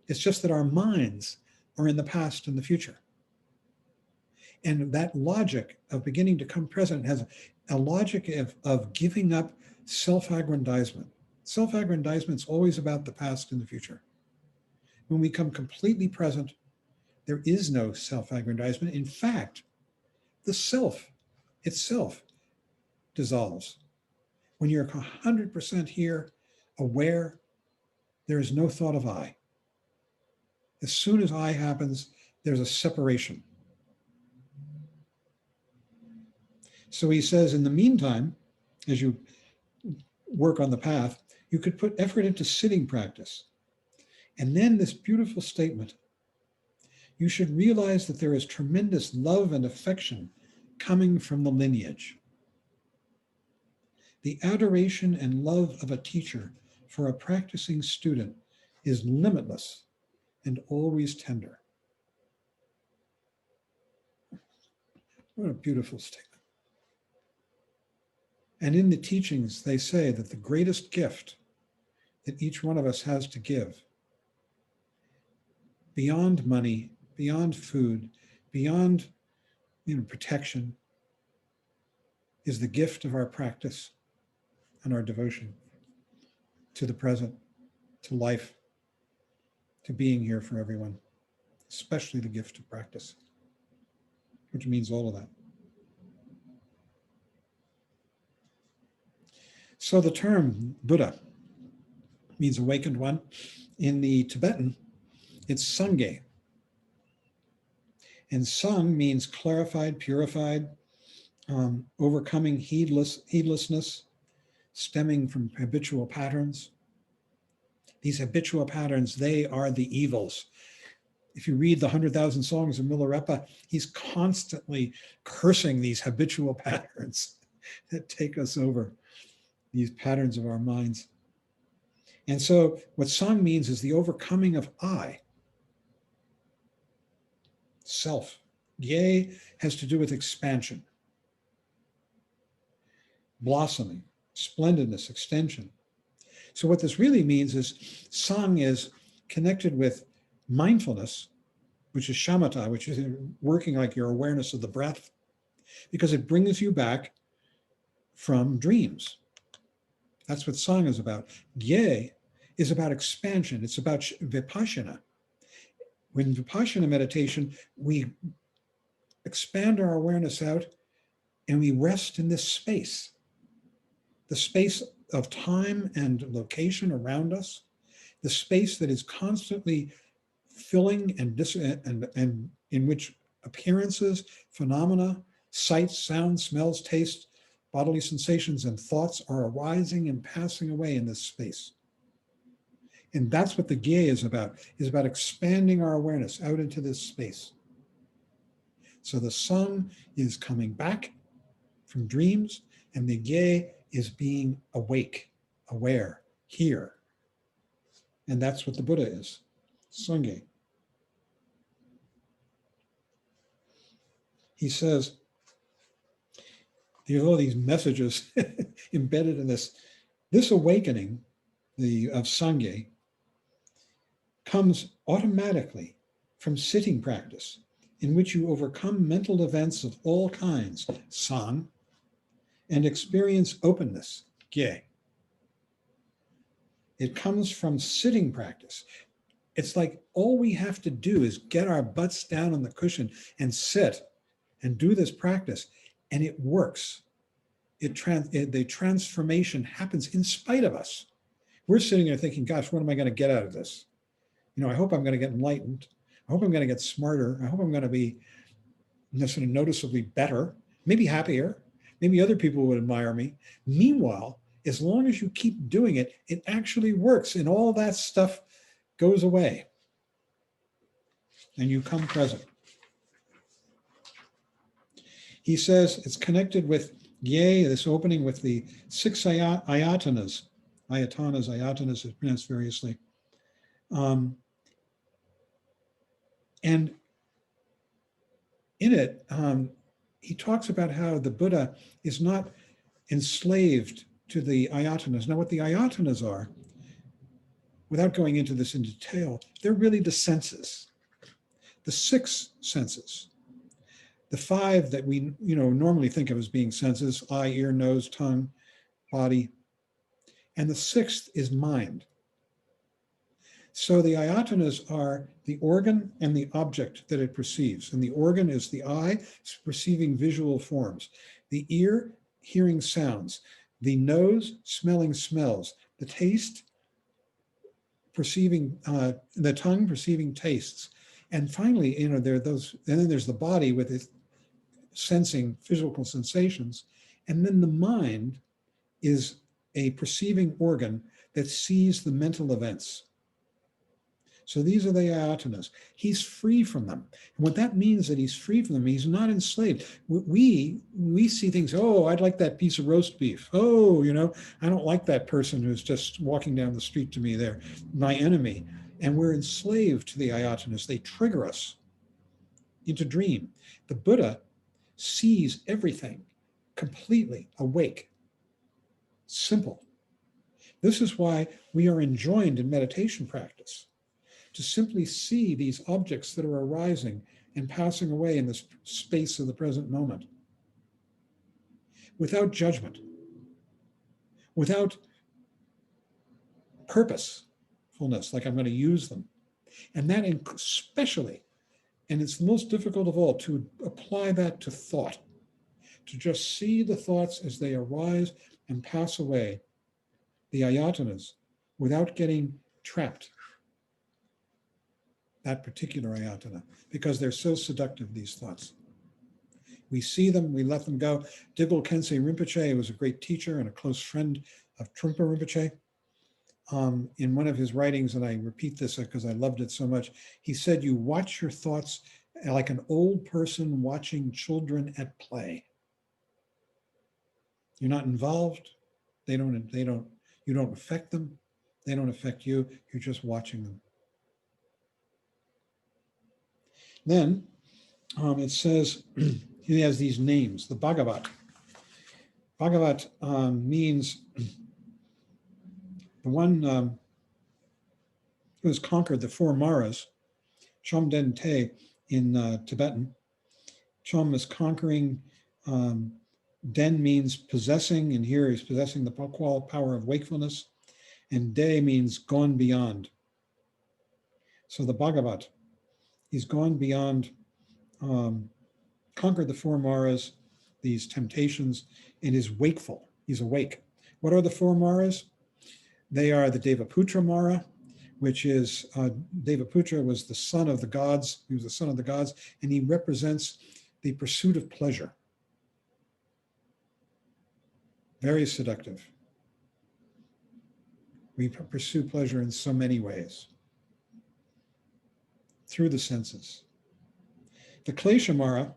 It's just that our minds are in the past and the future. And that logic of beginning to come present has a logic of giving up self-aggrandizement. Self-aggrandizement is always about the past and the future. When we come completely present, there is no self-aggrandizement. In fact, the self itself dissolves. When you're 100% here, aware, there is no thought of I. As soon as I happens, there's a separation. So he says, in the meantime, as you work on the path, you could put effort into sitting practice. And then this beautiful statement, you should realize that there is tremendous love and affection coming from the lineage. The adoration and love of a teacher for a practicing student is limitless and always tender. What a beautiful statement. And in the teachings, they say that the greatest gift that each one of us has to give, beyond money, beyond food, beyond protection, is the gift of our practice and our devotion to the present, to life, to being here for everyone, especially the gift of practice, which means all of that. So the term Buddha means awakened one. In the Tibetan, it's Sangye. And Sang means clarified, purified, overcoming heedlessness, stemming from habitual patterns. These habitual patterns, they are the evils. If you read the 100,000 Songs of Milarepa, he's constantly cursing these habitual patterns that take us over, these patterns of our minds. And so what Sang means is the overcoming of I, self. Ye has to do with expansion, blossoming, splendidness, extension. So what this really means is Sang is connected with mindfulness, which is shamatha, which is working like your awareness of the breath, because it brings you back from dreams. That's what Sang is about. Ye is about expansion. It's about vipassana. When vipassana meditation, we expand our awareness out and we rest in this space, the space of time and location around us, the space that is constantly filling and in which appearances, phenomena, sights, sounds, smells, tastes, bodily sensations, and thoughts are arising and passing away in this space. And that's what the Gye is about expanding our awareness out into this space. So the Sang is coming back from dreams, and the Gye is being awake, aware, here. And that's what the Buddha is, Sangye. He says, there's all these messages embedded in this. This awakening of Sangye comes automatically from sitting practice, in which you overcome mental events of all kinds, Sang, and experience openness, Gye. It comes from sitting practice. It's like all we have to do is get our butts down on the cushion and sit and do this practice, and it works. The transformation happens in spite of us. We're sitting there thinking, gosh, what am I going to get out of this? I hope I'm going to get enlightened. I hope I'm going to get smarter. I hope I'm going to be sort of noticeably better, maybe happier. Maybe other people would admire me. Meanwhile, as long as you keep doing it, it actually works, and all that stuff goes away, and you come present. He says it's connected with Gye, this opening with the 6 ayatanas ayatanas is pronounced variously. And in it, he talks about how the Buddha is not enslaved to the ayatanas. Now, what the ayatanas are, without going into this in detail, they're really the senses, the 6 senses. The 5 that we normally think of as being senses: eye, ear, nose, tongue, body. And the 6th is mind. So the ayatanas are the organ and the object that it perceives. And the organ is the eye, perceiving visual forms; the ear, hearing sounds; the nose, smelling smells; the taste, perceiving, the tongue, perceiving tastes. And finally, there are those, and then there's the body with its sensing physical sensations. And then the mind is a perceiving organ that sees the mental events. So these are the ayatanas. He's free from them. And what that means, that he's free from them, he's not enslaved. We see things, oh, I'd like that piece of roast beef. Oh, I don't like that person who's just walking down the street to me there, my enemy. And we're enslaved to the ayatanas. They trigger us into dream. The Buddha sees everything completely awake. Simple. This is why we are enjoined in meditation practice to simply see these objects that are arising and passing away in the space of the present moment, without judgment, without purposefulness, like I'm going to use them. And that especially, and it's the most difficult of all, to apply that to thought, to just see the thoughts as they arise and pass away, the ayatanas, without getting trapped, that particular ayatana, because they're so seductive, these thoughts. We see them, we let them go. Digyal Khyentse Rinpoche was a great teacher and a close friend of Trungpa Rinpoche. In one of his writings, and I repeat this because I loved it so much, he said, you watch your thoughts like an old person watching children at play. You're not involved. You don't affect them. They don't affect you. You're just watching them. Then it says, he has these names, the Bhagavat. Bhagavat means the one who has conquered the 4 Maras, Chom Den Te in Tibetan. Chom is conquering, Den means possessing, and here he's possessing the power of wakefulness, and De means gone beyond. So the Bhagavat, he's gone beyond, conquered the 4 Maras, these temptations, and is wakeful. He's awake. What are the 4 Maras? They are the Devaputra Mara, which is, Devaputra was the son of the gods. He was the son of the gods, and he represents the pursuit of pleasure. Very seductive. We pursue pleasure in so many ways, through the senses. The Klesha Mara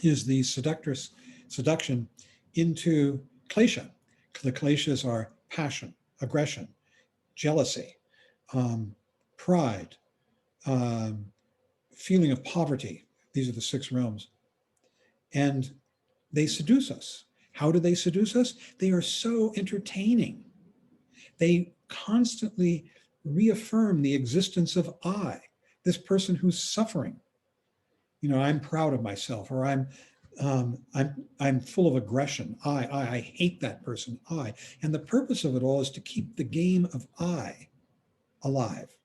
is the seduction into klesha. The kleshas are passion, aggression, jealousy, pride, feeling of poverty. These are the 6 realms. And they seduce us. How do they seduce us? They are so entertaining. They constantly reaffirm the existence of I, this person who's suffering. I'm proud of myself, or I'm full of aggression. I hate that person. And the purpose of it all is to keep the game of I alive.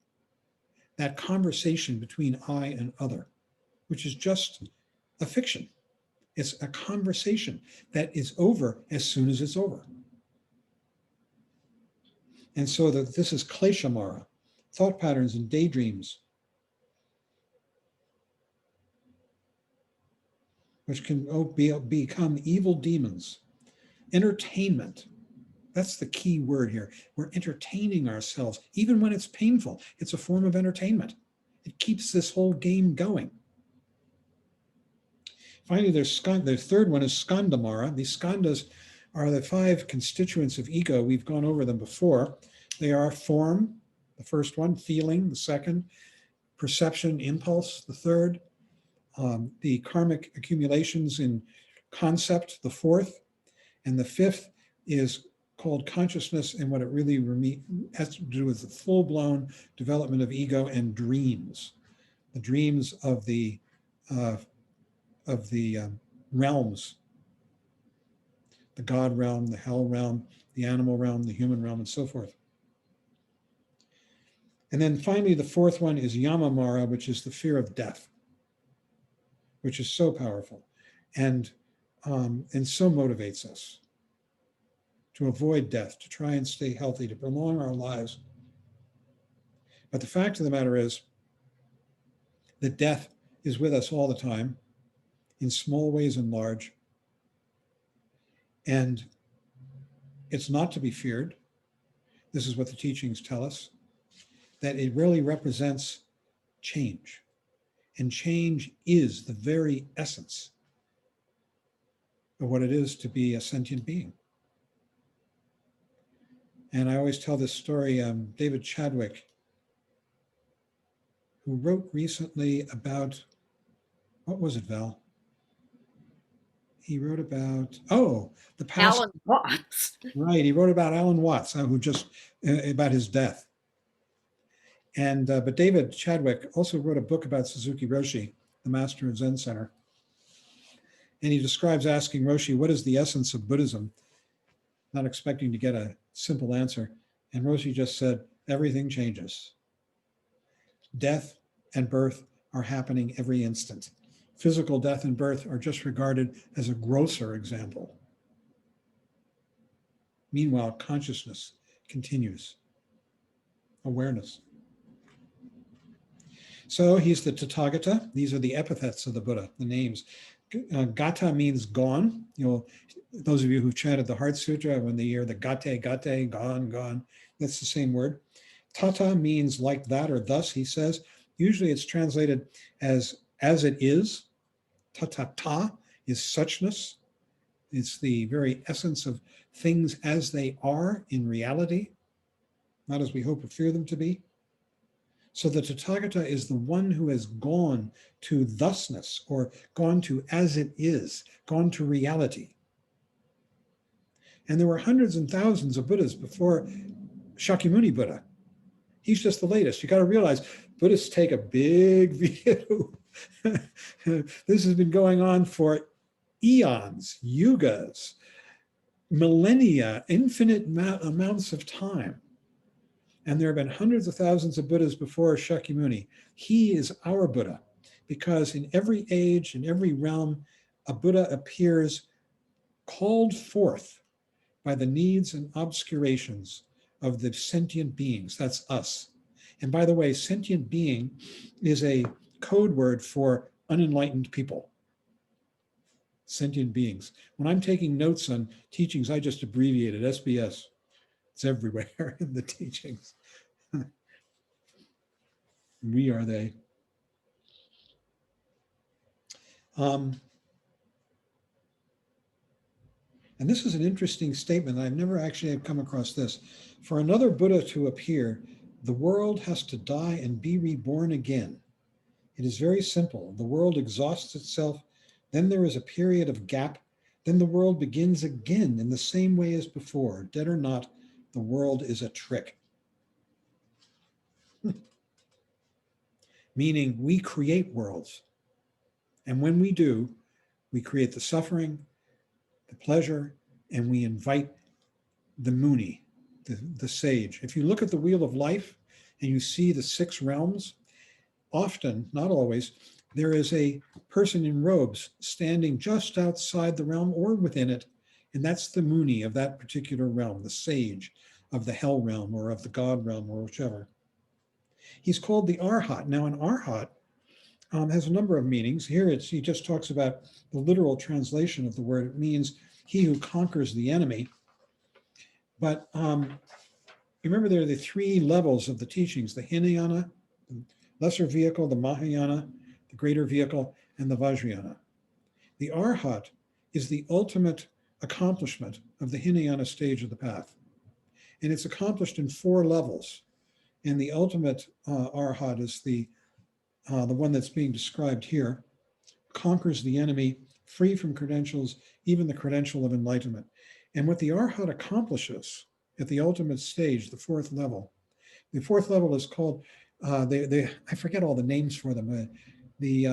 That conversation between I and other, which is just a fiction. It's a conversation that is over as soon as it's over. And so this is Klesha Mara, thought patterns and daydreams, which can become evil demons. Entertainment, that's the key word here. We're entertaining ourselves, even when it's painful. It's a form of entertainment. It keeps this whole game going. Finally, the 3rd one is Skandamara. These skandhas are the 5 constituents of ego. We've gone over them before. They are form, the first one, feeling, the second, perception, impulse, the third, the karmic accumulations in concept, the fourth, and the fifth is called consciousness, and what it really has to do with the full-blown development of ego and dreams, the dreams of the realms, the God realm, the hell realm, the animal realm, the human realm, and so forth. And then finally, the fourth one is Yamamara, which is the fear of death, which is so powerful and so motivates us to avoid death, to try and stay healthy, to prolong our lives. But the fact of the matter is that death is with us all the time, in small ways and large. And it's not to be feared. This is what the teachings tell us, that it really represents change. And change is the very essence of what it is to be a sentient being. And I always tell this story, David Chadwick, who wrote recently about, what was it, Val? He wrote about, the past. Alan Watts. Right, he wrote about Alan Watts, who just, about his death. And, but David Chadwick also wrote a book about Suzuki Roshi, the master of Zen Center. And he describes asking Roshi, what is the essence of Buddhism? Not expecting to get a simple answer. And Roshi just said, everything changes. Death and birth are happening every instant. Physical death and birth are just regarded as a grosser example. Meanwhile, consciousness continues. Awareness. So he's the Tathagata. These are the epithets of the Buddha, the names. Gata means gone. Those of you who've chanted the Heart Sutra, when they hear the gate, gate, gone, gone, that's the same word. Tata means like that or thus, he says. Usually it's translated as it is. Tatata is suchness. It's the very essence of things as they are in reality, not as we hope or fear them to be. So the Tathagata is the one who has gone to thusness, or gone to as it is, gone to reality. And there were hundreds and thousands of Buddhas before Shakyamuni Buddha. He's just the latest. You got to realize Buddhists take a big view. This has been going on for eons, yugas, millennia, infinite amounts of time. And there have been hundreds of thousands of Buddhas before Shakyamuni. He is our Buddha, because in every age, in every realm, a Buddha appears called forth by the needs and obscurations of the sentient beings. That's us. And by the way, sentient being is a code word for unenlightened people. Sentient beings. When I'm taking notes on teachings, I just abbreviate it, SBS. It's everywhere in the teachings. We are they. And this is an interesting statement. I've never actually come across this. For another Buddha to appear, the world has to die and be reborn again. It is very simple. The world exhausts itself, then there is a period of gap, then the world begins again in the same way as before. Dead or not, the world is a trick. Meaning we create worlds. And when we do, we create the suffering, the pleasure, and we invite the Muni, the sage. If you look at the wheel of life and you see the 6 realms, often, not always, there is a person in robes standing just outside the realm or within it, and that's the Muni of that particular realm, the sage of the hell realm or of the God realm or whichever. He's called the Arhat. Now, an Arhat has a number of meanings. Here he just talks about the literal translation of the word. It means he who conquers the enemy. But remember, there are the 3 levels of the teachings: the Hinayana, the lesser vehicle, the Mahayana, the greater vehicle, and the Vajrayana. The Arhat is the ultimate accomplishment of the Hinayana stage of the path. And it's accomplished in 4 levels. And the ultimate arhat is the one that's being described here, conquers the enemy, free from credentials, even the credential of enlightenment. And what the arhat accomplishes at the ultimate stage, the 4th level, the 4th level is called, I forget all the names for them. The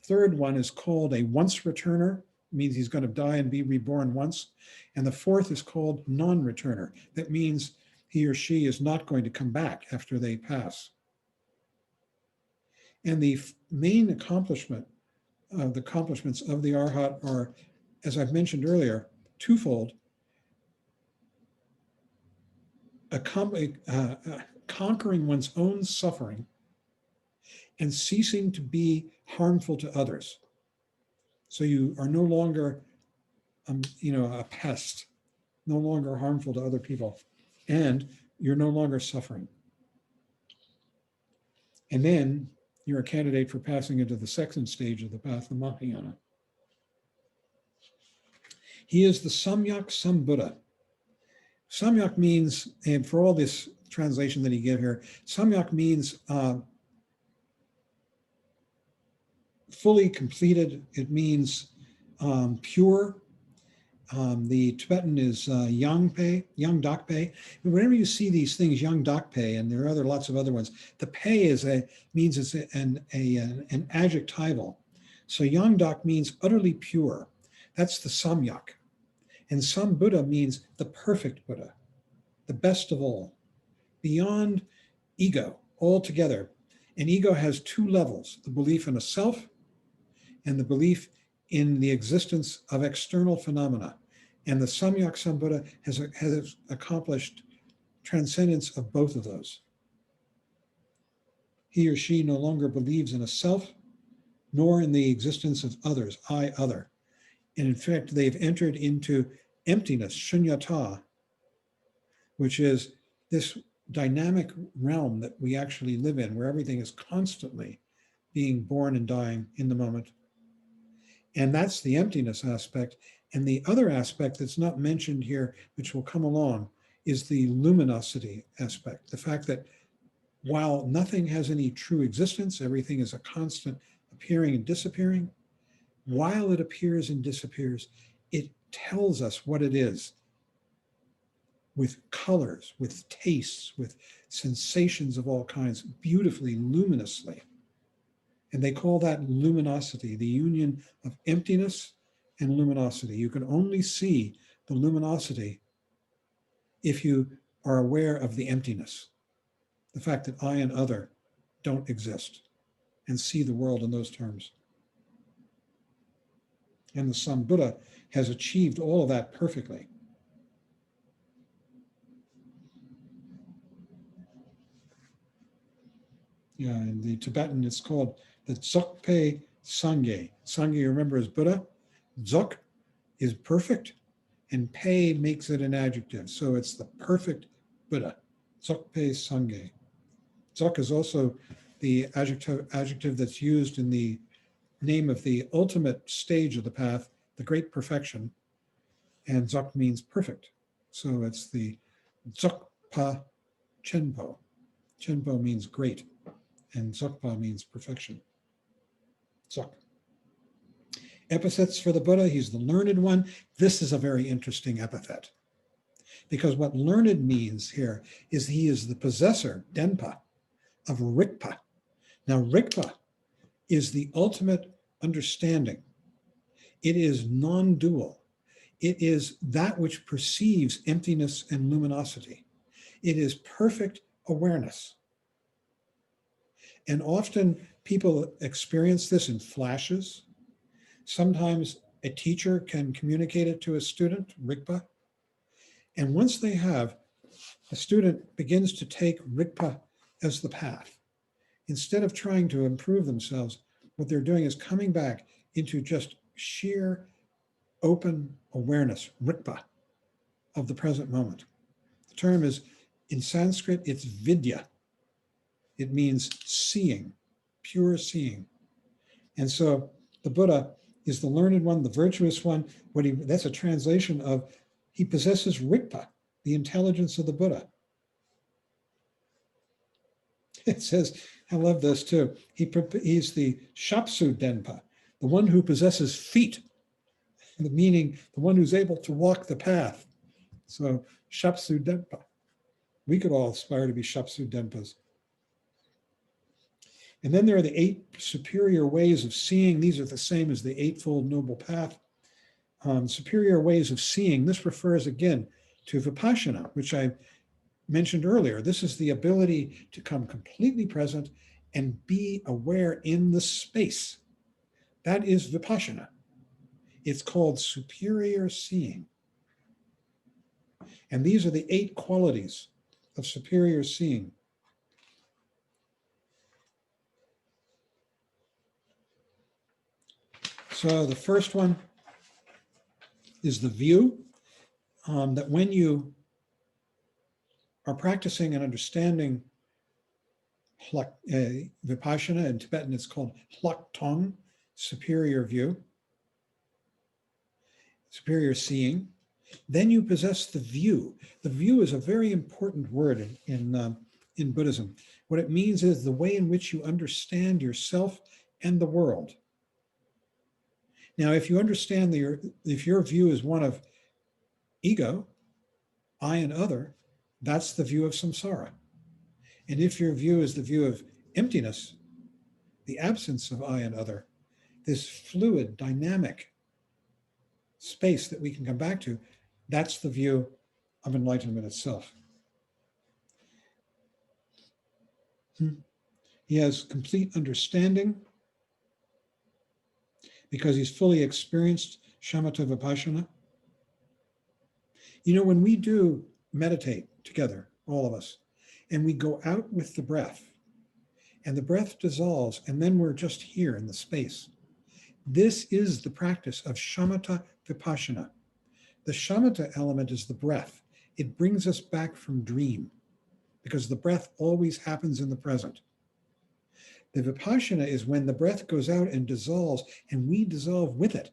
3rd one is called a once returner, means he's going to die and be reborn once. And the 4th is called non-returner. That means he or she is not going to come back after they pass. And the main accomplishment of the accomplishments of the arhat are, as I've mentioned earlier, twofold. Conquering one's own suffering and ceasing to be harmful to others. So you are no longer, a pest, no longer harmful to other people, and you're no longer suffering. And then you're a candidate for passing into the 2nd stage of the path of Mahayana. He is the Samyak Sambuddha. Samyak means, and for all this translation that he gave here, Samyak means fully completed. It means pure. The Tibetan is Yang Dakpe. Whenever you see these things, Yang Dakpe, and there are lots of other ones, the Pe means it's an adjectival. So Yang Dak means utterly pure. That's the Samyak. And Sambuddha means the perfect Buddha, the best of all, beyond ego altogether. And ego has 2 levels, the belief in a self and the belief in the existence of external phenomena. And the Samyak Sambuddha has accomplished transcendence of both of those. He or she no longer believes in a self, nor in the existence of others, I, other. And in fact, they've entered into emptiness, shunyata, which is this dynamic realm that we actually live in, where everything is constantly being born and dying in the moment. And that's the emptiness aspect. And the other aspect that's not mentioned here, which will come along, is the luminosity aspect. The fact that while nothing has any true existence, everything is a constant appearing and disappearing, while it appears and disappears, it tells us what it is, with colors, with tastes, with sensations of all kinds, beautifully, luminously. And they call that luminosity, the union of emptiness and luminosity. You can only see the luminosity if you are aware of the emptiness, the fact that I and other don't exist, and see the world in those terms. And the Sambuddha has achieved all of that perfectly. Yeah, in the Tibetan, it's called the Dzogpe Sangye. Sangye, you remember, is Buddha. Dzog is perfect, and Pe makes it an adjective. So it's the perfect Buddha. Dzogpe Sangye. Dzog is also the adjective that's used in the name of the ultimate stage of the path, the great perfection. And Dzog means perfect. So it's the Dzogpa Chenpo. Chenpo means great, and Dzogpa means perfection. Dzog. Epithets for the Buddha, he's the learned one. This is a very interesting epithet, because what learned means here is he is the possessor, Denpa, of Rigpa. Now, Rigpa is the ultimate understanding. It is non-dual. It is that which perceives emptiness and luminosity. It is perfect awareness. And often people experience this in flashes. Sometimes a teacher can communicate it to a student, Rigpa. And once they have, a student begins to take Rigpa as the path. Instead of trying to improve themselves, what they're doing is coming back into just sheer open awareness, Rigpa, of the present moment. The term is, in Sanskrit, it's vidya. It means seeing, pure seeing. And so the Buddha Is the learned one, the virtuous one? That's a translation of he possesses Rigpa, the intelligence of the Buddha. It says, I love this too. He's the Shapsu Denpa, the one who possesses feet, meaning the one who's able to walk the path. So Shapsu Denpa. We could all aspire to be Shapsu Denpas. And then there are the 8 superior ways of seeing. These are the same as the Eightfold Noble Path. Superior ways of seeing. This refers again to Vipassana, which I mentioned earlier. This is the ability to come completely present and be aware in the space. That is Vipassana. It's called superior seeing. And these are the 8 qualities of superior seeing. So the first one is the view, that when you are practicing and understanding Vipassana, in Tibetan it's called Hlak Tong, superior view, superior seeing, then you possess the view. The view is a very important word in Buddhism. What it means is the way in which you understand yourself and the world. Now, if you understand if your view is one of ego, I and other, that's the view of samsara. And if your view is the view of emptiness, the absence of I and other, this fluid, dynamic space that we can come back to, that's the view of enlightenment itself. He has complete understanding because he's fully experienced shamatha vipassana. You know, when we do meditate together, all of us, and we go out with the breath, and the breath dissolves, and then we're just here in the space. This is the practice of shamatha vipassana. The shamatha element is the breath. It brings us back from dream, because the breath always happens in the present. The vipassana is when the breath goes out and dissolves, and we dissolve with it,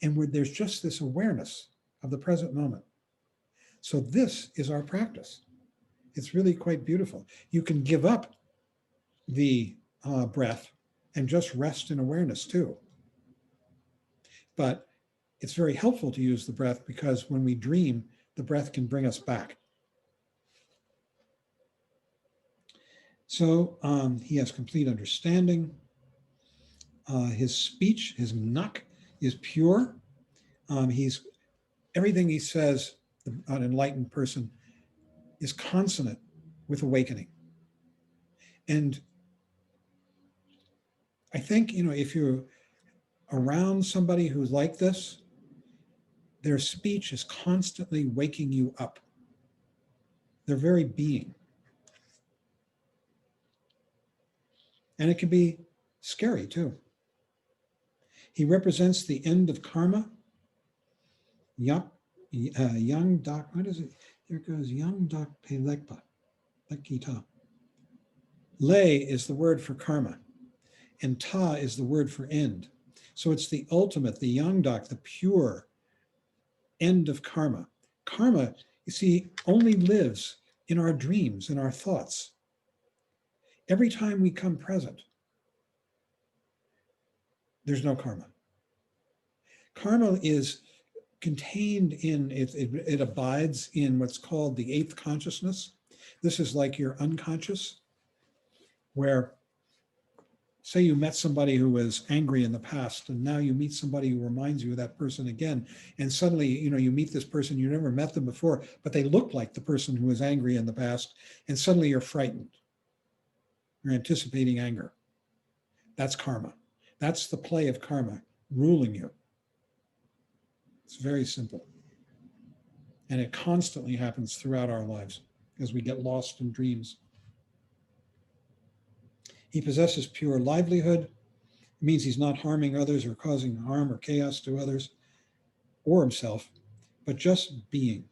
and where there's just this awareness of the present moment. So this is our practice. It's really quite beautiful. You can give up the breath and just rest in awareness too. But it's very helpful to use the breath because when we dream, the breath can bring us back. So he has complete understanding. His speech, his nak, is pure. Everything he says, an enlightened person, is consonant with awakening. And I think, if you're around somebody who's like this, their speech is constantly waking you up. Their very being. And it can be scary too. He represents the end of karma. Yang dak, what is it? Here goes yang dak pelekpa, lekita. Le is the word for karma, and ta is the word for end. So it's the ultimate, the yang dak, the pure end of karma. Karma, you see, only lives in our dreams, in our thoughts. Every time we come present, there's no karma. Karma is contained in, it abides in what's called the 8th consciousness. This is like your unconscious, where, say you met somebody who was angry in the past, and now you meet somebody who reminds you of that person again, and suddenly, you meet this person, you never met them before, but they look like the person who was angry in the past, and suddenly you're frightened. You're anticipating anger. That's karma. That's the play of karma ruling you. It's very simple. And it constantly happens throughout our lives as we get lost in dreams. He possesses pure livelihood. It means he's not harming others or causing harm or chaos to others or himself, but just being.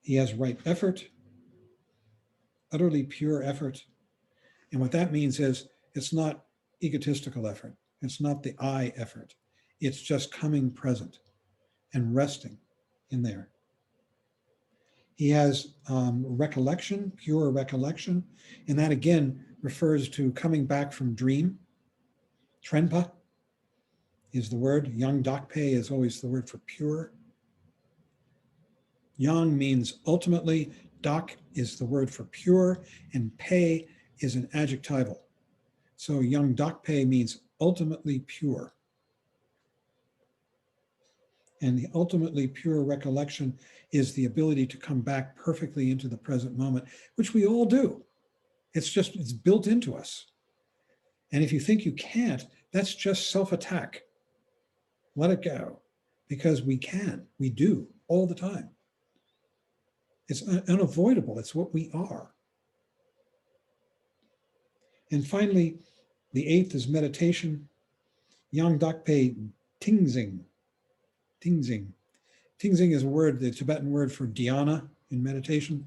He has right effort, utterly pure effort. And what that means is it's not egotistical effort. It's not the I effort. It's just coming present and resting in there. He has recollection, pure recollection, and that again refers to coming back from dream. Trenpa is the word. Yang Dakpe is always the word for pure. Yang means ultimately, Dak is the word for pure, and Pe is an adjectival. So Yang Dakpe means ultimately pure. And the ultimately pure recollection is the ability to come back perfectly into the present moment, which we all do. It's built into us. And if you think you can't, that's just self-attack. Let it go, because we can, we do all the time. It's unavoidable. It's what we are. And finally, the eighth is meditation. Yang Dakpe Tingzing. Tingzing. Tingzing is a word, the Tibetan word for dhyana in meditation.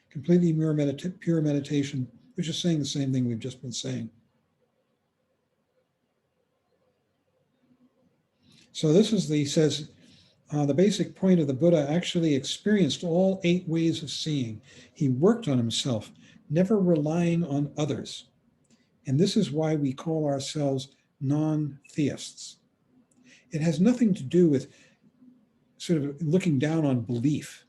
Completely pure meditation, which is saying the same thing we've just been saying. So this is he says, the basic point of the Buddha actually experienced all 8 ways of seeing. He worked on himself, never relying on others. And this is why we call ourselves non-theists. It has nothing to do with sort of looking down on belief.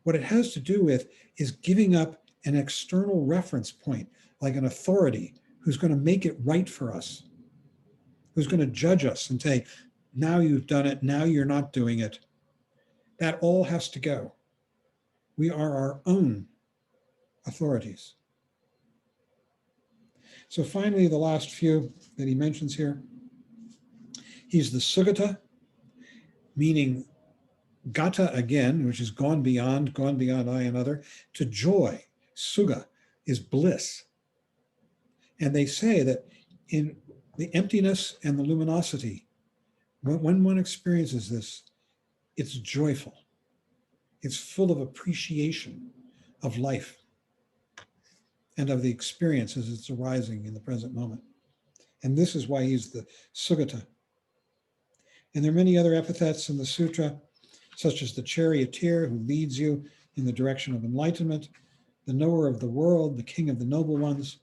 What it has to do with is giving up an external reference point, like an authority who's going to make it right for us, who's going to judge us and say, now you've done it, now you're not doing it. That all has to go. We are our own authorities. So finally, the last few that he mentions here, he's the Sugata, meaning Gata again, which is gone beyond I and other, to joy. Sugha is bliss. And they say that in the emptiness and the luminosity, when one experiences this, it's joyful. It's full of appreciation of life and of the experience as it's arising in the present moment. And this is why he's the Sugata. And there are many other epithets in the sutra, such as the charioteer who leads you in the direction of enlightenment, the knower of the world, the king of the noble ones.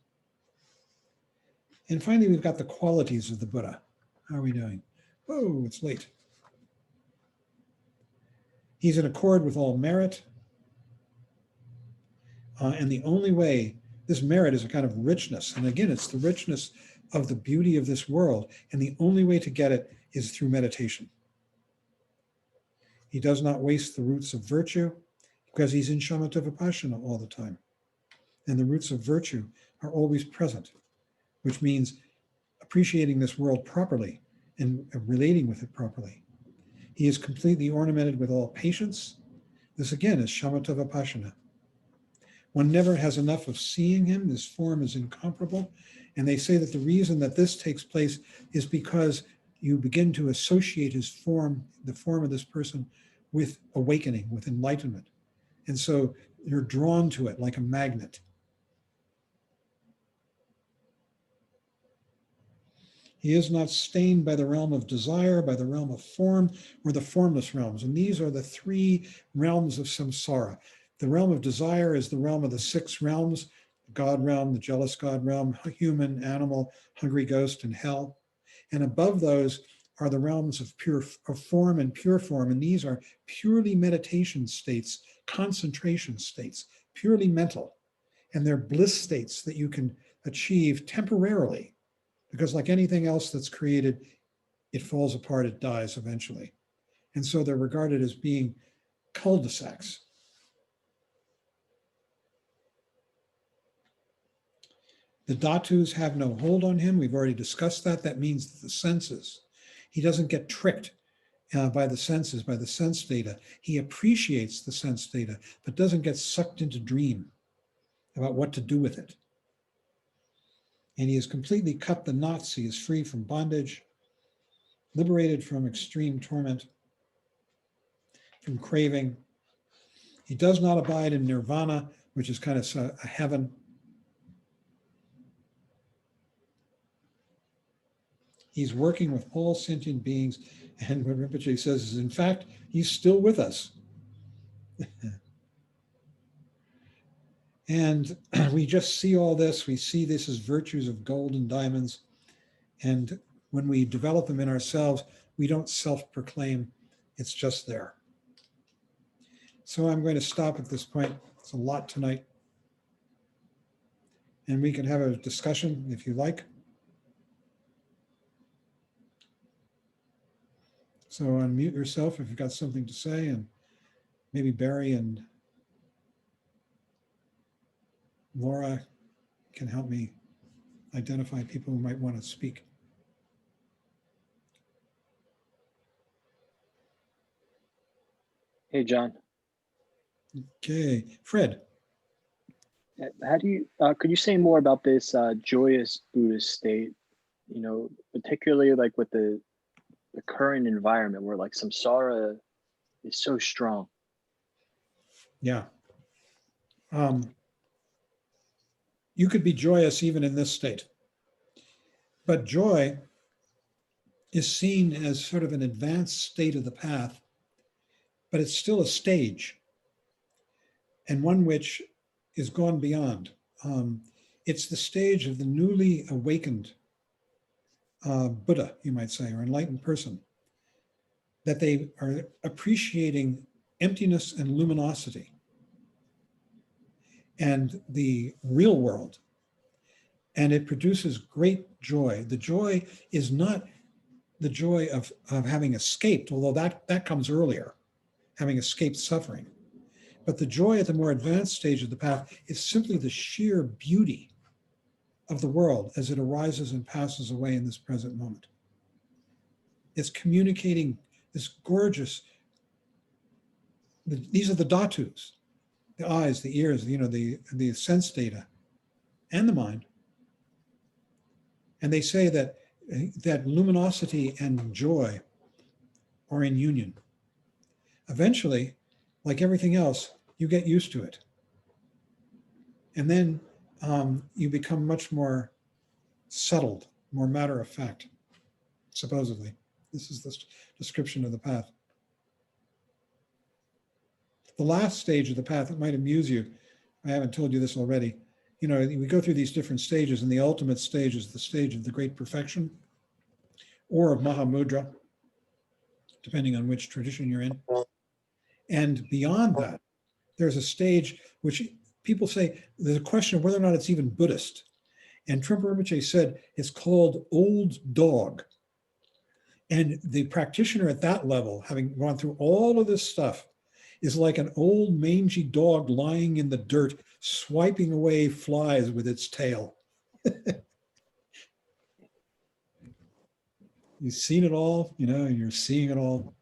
And finally, we've got the qualities of the Buddha. How are we doing? Whoa, it's late. He's in accord with all merit. And the only way, this merit is a kind of richness. And again, it's the richness of the beauty of this world. And the only way to get it is through meditation. He does not waste the roots of virtue because he's in shamatha vipassana all the time. And the roots of virtue are always present, which means appreciating this world properly and relating with it properly. He is completely ornamented with all patience. This again is shamatha vipassana. One never has enough of seeing him. His form is incomparable. And they say that the reason that this takes place is because you begin to associate his form, the form of this person, with awakening, with enlightenment. And so you're drawn to it like a magnet. He is not stained by the realm of desire, by the realm of form, or the formless realms. And these are the 3 realms of samsara. The realm of desire is the realm of the 6 realms, the God realm, the jealous God realm, human, animal, hungry ghost, and hell. And above those are the realms of form and pure form. And these are purely meditation states, concentration states, purely mental. And they're bliss states that you can achieve temporarily, because like anything else that's created, it falls apart, it dies eventually. And so they're regarded as being cul-de-sacs. The dhatus have no hold on him. We've already discussed that. That means the senses. He doesn't get tricked by the senses, by the sense data. He appreciates the sense data, but doesn't get sucked into dream about what to do with it. And he has completely cut the knots. He is free from bondage, liberated from extreme torment, from craving. He does not abide in nirvana, which is kind of a heaven. He's working with all sentient beings. And what Rinpoche says is, in fact, he's still with us. And we just see all this. We see this as virtues of gold and diamonds. And when we develop them in ourselves, we don't self-proclaim. It's just there. So I'm going to stop at this point. It's a lot tonight. And we can have a discussion if you like. So unmute yourself if you've got something to say, and maybe Barry and Laura can help me identify people who might want to speak. Hey, John. Okay, Fred. How do you, could you say more about this joyous Buddhist state, you know, particularly like with the current environment where like samsara is so strong? Yeah. You could be joyous even in this state. But joy is seen as sort of an advanced state of the path, but it's still a stage, and one which is gone beyond. It's the stage of the newly awakened Buddha, you might say, or enlightened person, that they are appreciating emptiness and luminosity and the real world. And it produces great joy. The joy is not the joy of having escaped, although that comes earlier, having escaped suffering. But the joy at the more advanced stage of the path is simply the sheer beauty of the world as it arises and passes away in this present moment. It's communicating this gorgeous, these are the dhatus, the eyes, the ears, the sense data, and the mind. And they say that luminosity and joy are in union. Eventually, like everything else, you get used to it. And then you become much more settled, more matter of fact, supposedly. This is the description of the path. The last stage of the path, it might amuse you. I haven't told you this already. You know, we go through these different stages, and the ultimate stage is the stage of the great perfection or of Mahamudra, depending on which tradition you're in. And beyond that, there's a stage which people say there's a question of whether or not it's even Buddhist. And Trungpa Rinpoche said it's called old dog. And the practitioner at that level, having gone through all of this stuff, is like an old mangy dog lying in the dirt, swiping away flies with its tail. You've seen it all, you know, you're seeing it all.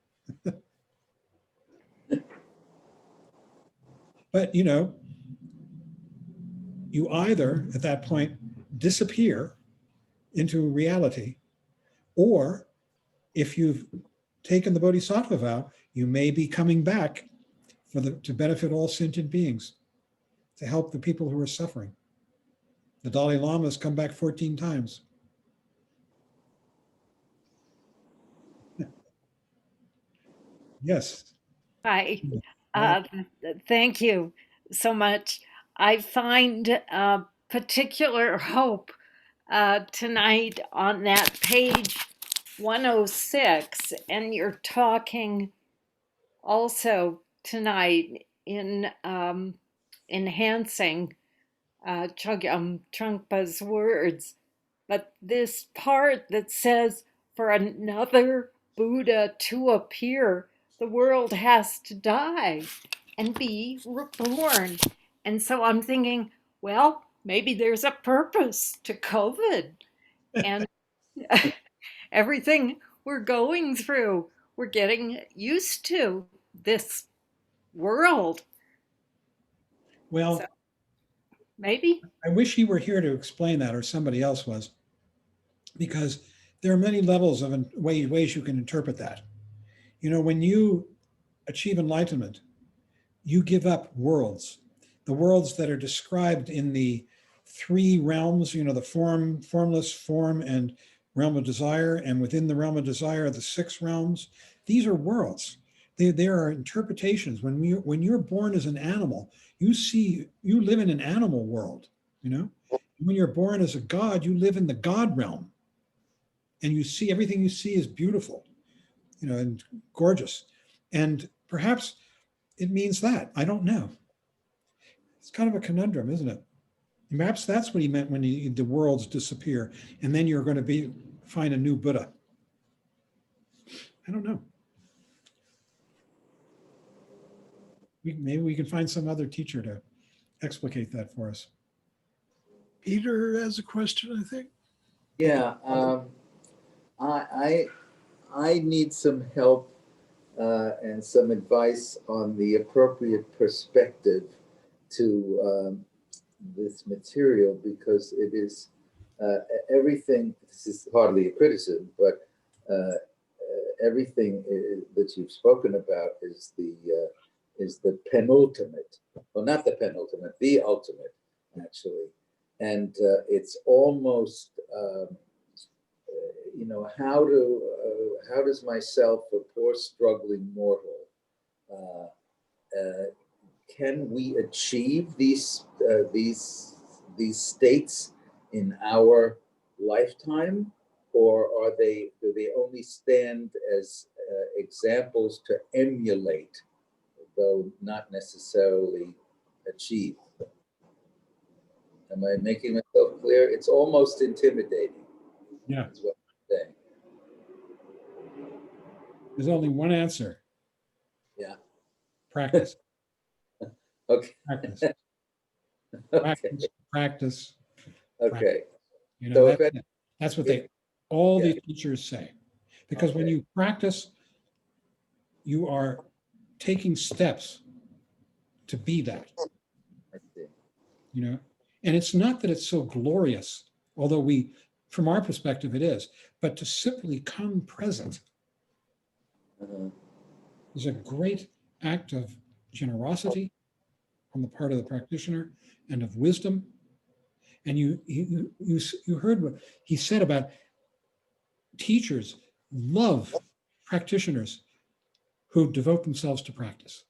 But, you know, you either at that point disappear into reality, or if you've taken the Bodhisattva vow, you may be coming back to benefit all sentient beings, to help the people who are suffering. The Dalai Lama has come back 14 times. Yes. Hi. Uh, Thank you so much. I find particular hope tonight on that page 106, and you're talking also tonight in enhancing Chogyam Trungpa's words. But this part that says, for another Buddha to appear, the world has to die and be reborn. And so I'm thinking, well, maybe there's a purpose to COVID and everything we're going through. We're getting used to this world. Well, So maybe. I wish he were here to explain that, or somebody else was, because there are many levels of ways you can interpret that. You know, when you achieve enlightenment, you give up worlds, the worlds that are described in the three realms, you know, the formless, form, and realm of desire, and within the realm of desire, the 6 realms. These are worlds. There are interpretations. When you're born as an animal, you live in an animal world, you know. When you're born as a god, you live in the god realm, and you see everything you see is beautiful, you know, and gorgeous. And perhaps it means that. I don't know. It's kind of a conundrum, isn't it? Perhaps that's what he meant when the worlds disappear, and then you're going to find a new Buddha. I don't know. Maybe we can find some other teacher to explicate that for us. Peter has a question, I think. Yeah, I need some help and some advice on the appropriate perspective to this material, because it is everything. This is hardly a criticism, but everything that you've spoken about is the penultimate, well, not the penultimate, the ultimate, actually. And it's almost, you know, how does myself, a poor struggling mortal, can we achieve these states in our lifetime, or do they only stand as examples to emulate, though not necessarily achieve? Am I making myself clear? It's almost intimidating. Yeah. Is what I'm saying. There's only one answer. Yeah. Practice. Okay. Practice. Okay. Practice. Okay. You So know, that's what all yeah. the teachers say. Because when Okay. you practice, you are taking steps to be that. I see. You know, and it's not that it's so glorious, although from our perspective it is, but to simply come present is a great act of generosity on the part of the practitioner and of wisdom. And you heard what he said about teachers love practitioners who devote themselves to practice,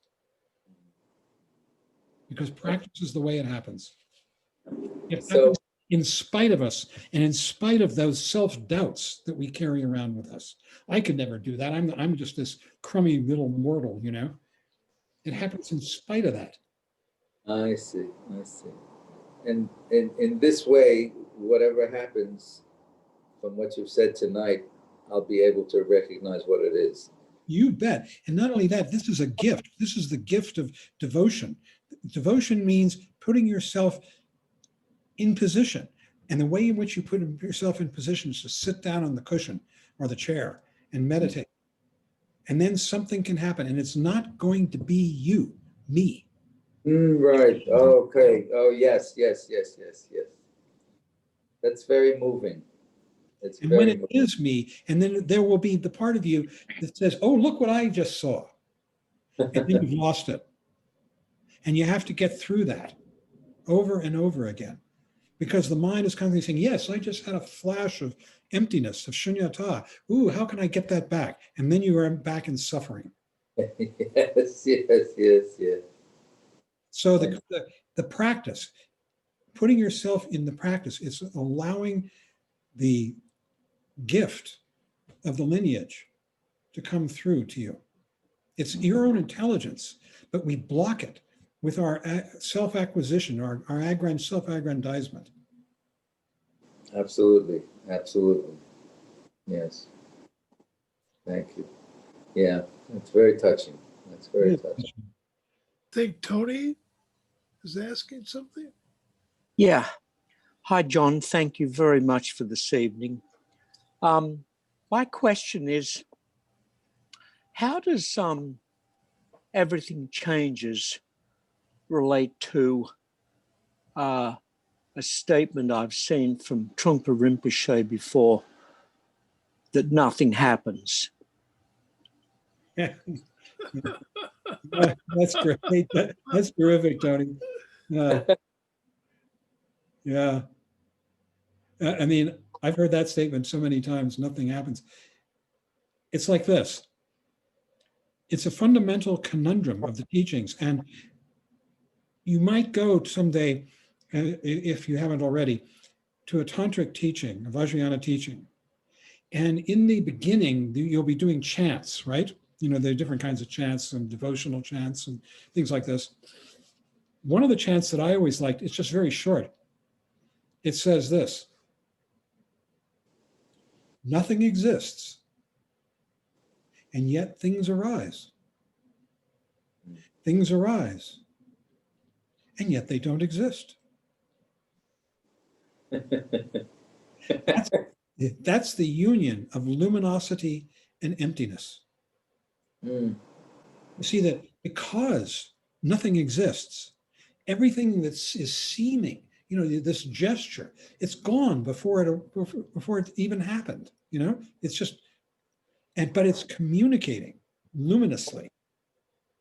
because practice is the way it happens. It happens in spite of us, and in spite of those self-doubts that we carry around with us. I could never do that. I'm just this crummy little mortal, you know. It happens in spite of that. I see. And in this way, whatever happens from what you've said tonight, I'll be able to recognize what it is. You bet. And not only that, this is a gift. This is the gift of devotion. Devotion means putting yourself in position. And the way in which you put yourself in position is to sit down on the cushion or the chair and meditate. And then something can happen. And it's not going to be you, me. Right. Okay. Oh, yes. That's very moving. And when it is me, and then there will be the part of you that says, oh, look what I just saw. And then you've lost it. And you have to get through that over and over again. Because the mind is constantly saying, yes, I just had a flash of emptiness, of shunyata. Ooh, how can I get that back? And then you are back in suffering. Yes. So the practice, putting yourself in the practice, is allowing the gift of the lineage to come through to you. It's your own intelligence, but we block it with our self-acquisition, our self-aggrandizement. Absolutely. Yes. Thank you. Yeah, it's very touching. That's very touching. I think Tony is asking something. Yeah. Hi, John. Thank you very much for this evening. My question is, how does everything changes relate to a statement I've seen from Trungpa Rinpoche before, that nothing happens? Yeah. That's great. That's terrific, Tony. Yeah. I mean, I've heard that statement so many times, nothing happens. It's like this. It's a fundamental conundrum of the teachings. And you might go someday, if you haven't already, to a tantric teaching, a Vajrayana teaching. And in the beginning, you'll be doing chants, right? You know, there are different kinds of chants and devotional chants and things like this. One of the chants that I always liked, it's just very short. It says this: nothing exists, and yet things arise. Things arise, and yet they don't exist. That's the union of luminosity and emptiness. Mm. You see that because nothing exists, everything that is seeming, you know, this gesture, it's gone before it even happened. You know, it's just, but it's communicating luminously.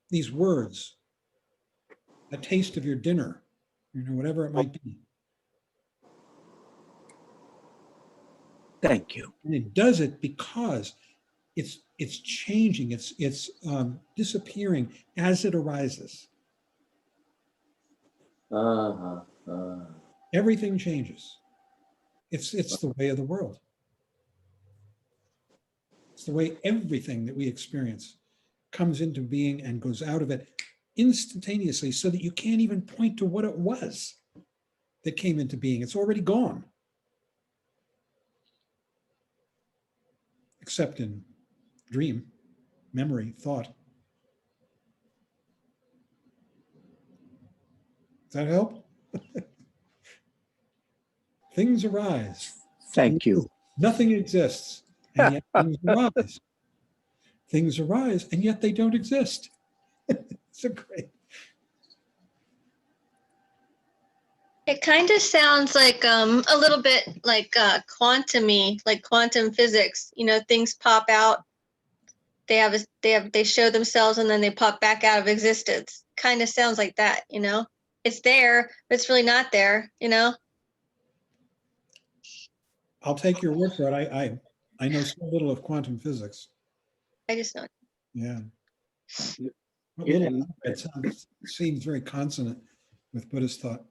These words, a taste of your dinner, you know, whatever it might be. Thank you. And it does it because it's changing, it's disappearing as it arises. Everything changes. It's the way of the world. It's the way everything that we experience comes into being and goes out of it instantaneously, so that you can't even point to what it was that came into being. It's already gone. Except in dream, memory, thought. Does that help? Things arise. Thank you. Nothing exists, and yet things arise. Things arise, and yet they don't exist. It's a great. It kind of sounds like a little bit like quantum-y, like quantum physics. You know, things pop out. They show themselves and then they pop back out of existence. Kind of sounds like that, you know. It's there, but it's really not there, you know. I'll take your word for it. I know so little of quantum physics. I just know. Yeah. What Yeah, little it seems very consonant with Buddhist thought.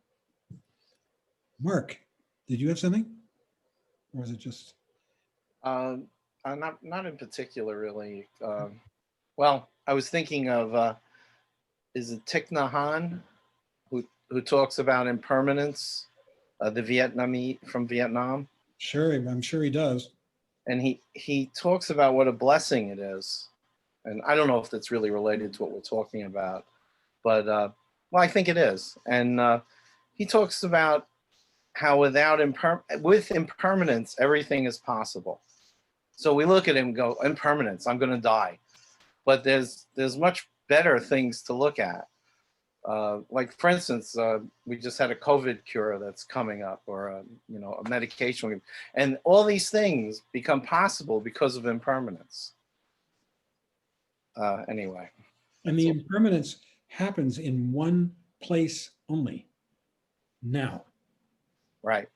Mark, did you have something? Or was it just? Not in particular, really. Well, I was thinking of, is it Thich Nhat Hanh, who talks about impermanence, the Vietnamese from Vietnam? Sure, I'm sure he does. And he talks about what a blessing it is. And I don't know if that's really related to what we're talking about, but well, I think it is. And he talks about how with impermanence, everything is possible. So we look at him and go, impermanence, I'm going to die. But there's much better things to look at. Like, for instance, we just had a COVID cure that's coming up, or a medication. And all these things become possible because of impermanence. Anyway. And the impermanence happens in one place only, now. Right.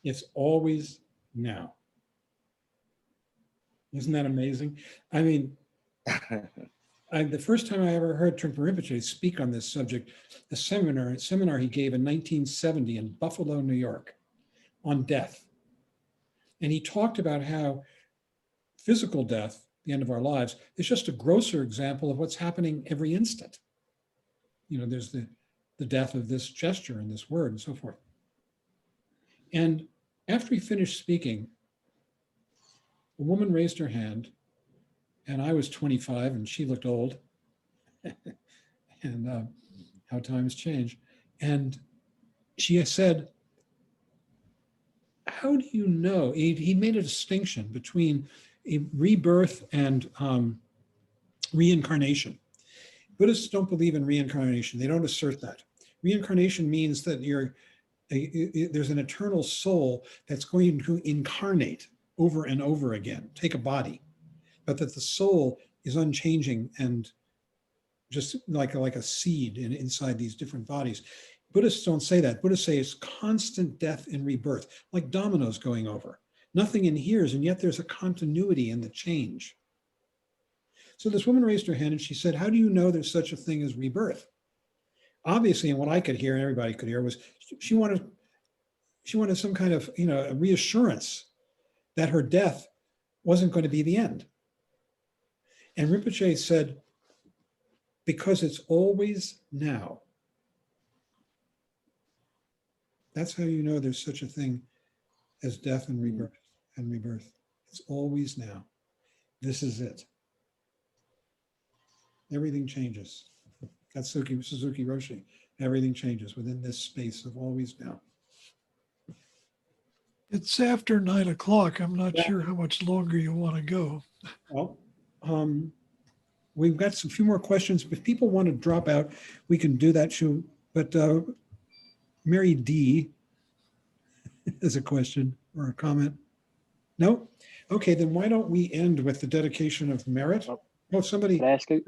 It's always now. Isn't that amazing? I mean, the first time I ever heard Trungpa Rinpoche speak on this subject, a seminar he gave in 1970 in Buffalo, New York, on death. And he talked about how physical death, the end of our lives, is just a grosser example of what's happening every instant. You know, there's the death of this gesture and this word and so forth. And after he finished speaking, a woman raised her hand, and I was 25 and she looked old. And how times change. And she said, how do you know? He made a distinction between a rebirth and reincarnation. Buddhists don't believe in reincarnation. They don't assert that. Reincarnation means that there's an eternal soul that's going to incarnate over and over again, take a body, but that the soul is unchanging and just like a seed inside these different bodies. Buddhists don't say that. Buddhists say it's constant death and rebirth, like dominoes going over. Nothing inheres, and yet there's a continuity in the change. So this woman raised her hand and she said, how do you know there's such a thing as rebirth? Obviously, and what I could hear and everybody could hear was she wanted some kind of, a reassurance that her death wasn't going to be the end. And Rinpoche said, because it's always now. That's how you know there's such a thing as death and rebirth. It's always now. This is it. Everything changes. That's Suzuki Roshi. Everything changes within this space of always now. It's after 9 o'clock. I'm not sure how much longer you want to go. Well, we've got some few more questions. If people want to drop out, we can do that too. But Mary D has a question or a comment. No? Okay, then why don't we end with the dedication of merit? Oh, somebody. Could I ask it?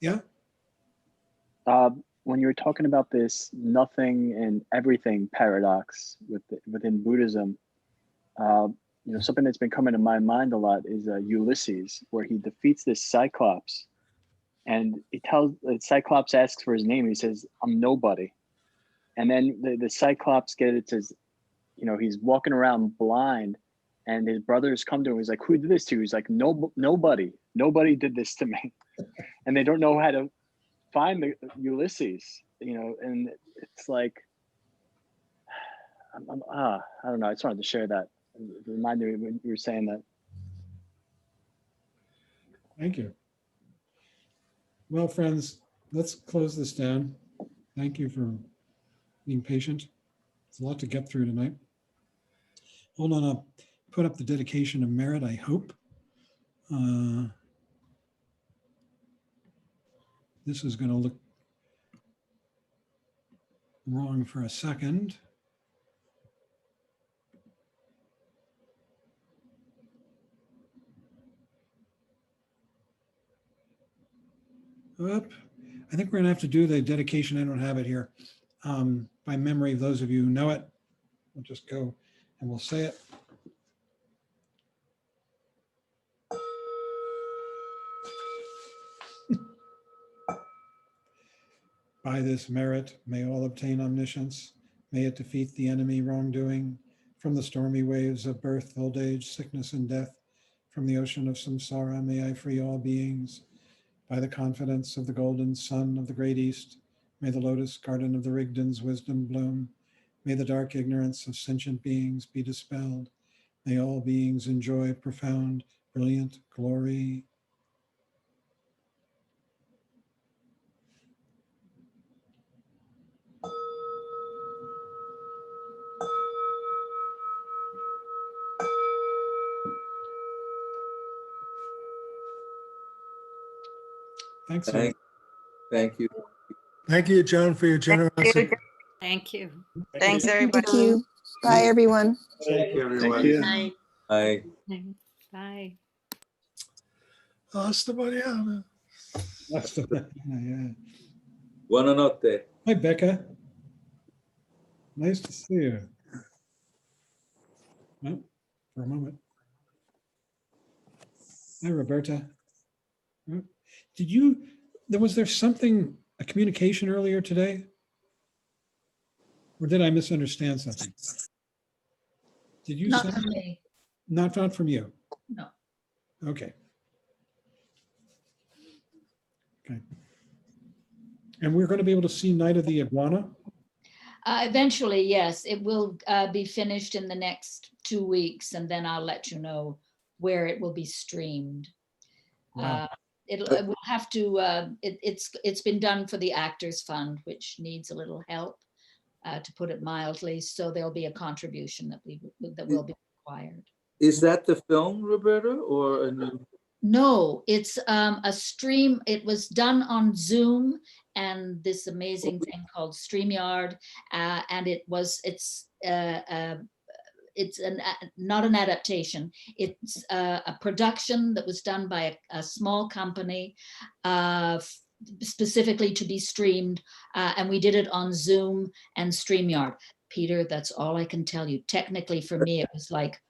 Yeah. When you were talking about this nothing and everything paradox within Buddhism, something that's been coming to my mind a lot is Ulysses, where he defeats this Cyclops, and the Cyclops asks for his name. He says, "I'm nobody," and then the Cyclops says, he's walking around blind, and his brothers come to him. He's like, "Who did this to you?" He's like, "Nobody did this to me," and they don't know how to find the Ulysses, and it's like, I don't know. I just wanted to share that. It reminded me when you were saying that. Thank you. Well, friends, let's close this down. Thank you for being patient. It's a lot to get through tonight. Hold on, I'll put up the dedication of merit, I hope. This is going to look wrong for a second. Up. I think we're gonna have to do the dedication. I don't have it here. By memory, those of you who know it, we'll just go and we'll say it. By this merit, may all obtain omniscience. May it defeat the enemy wrongdoing. From the stormy waves of birth, old age, sickness, and death, from the ocean of samsara, may I free all beings. By the confidence of the golden sun of the great east, may the lotus garden of the Rigdon's wisdom bloom. May the dark ignorance of sentient beings be dispelled. May all beings enjoy profound, brilliant glory. Thanks. Thank you. Thank you, John, for your generosity. Thank you. Thanks, everybody. Thank you. Bye, everyone. Thank you, everyone. Thank you. Night. Bye. Bye. Hasta mañana. Yeah. Buonanotte. Hi, Becca. Nice to see you. Well, for a moment. Hi, Roberta. Was there something, a communication earlier today? Or did I misunderstand something? Did you Not send from it? me. Not from you? No. Okay. Okay. And we're going to be able to see Night of the Iguana? Eventually, yes, it will be finished in the next 2 weeks, and then I'll let you know where it will be streamed. Wow. It will have to. It's been done for the Actors Fund, which needs a little help, to put it mildly. So there'll be a contribution that will be required. Is that the film, Roberta, or a new? No, it's a stream. It was done on Zoom and this amazing thing called StreamYard, and it's not an adaptation. It's a production that was done by a small company specifically to be streamed, and we did it on Zoom and StreamYard. Peter, that's all I can tell you. Technically, for me, it was like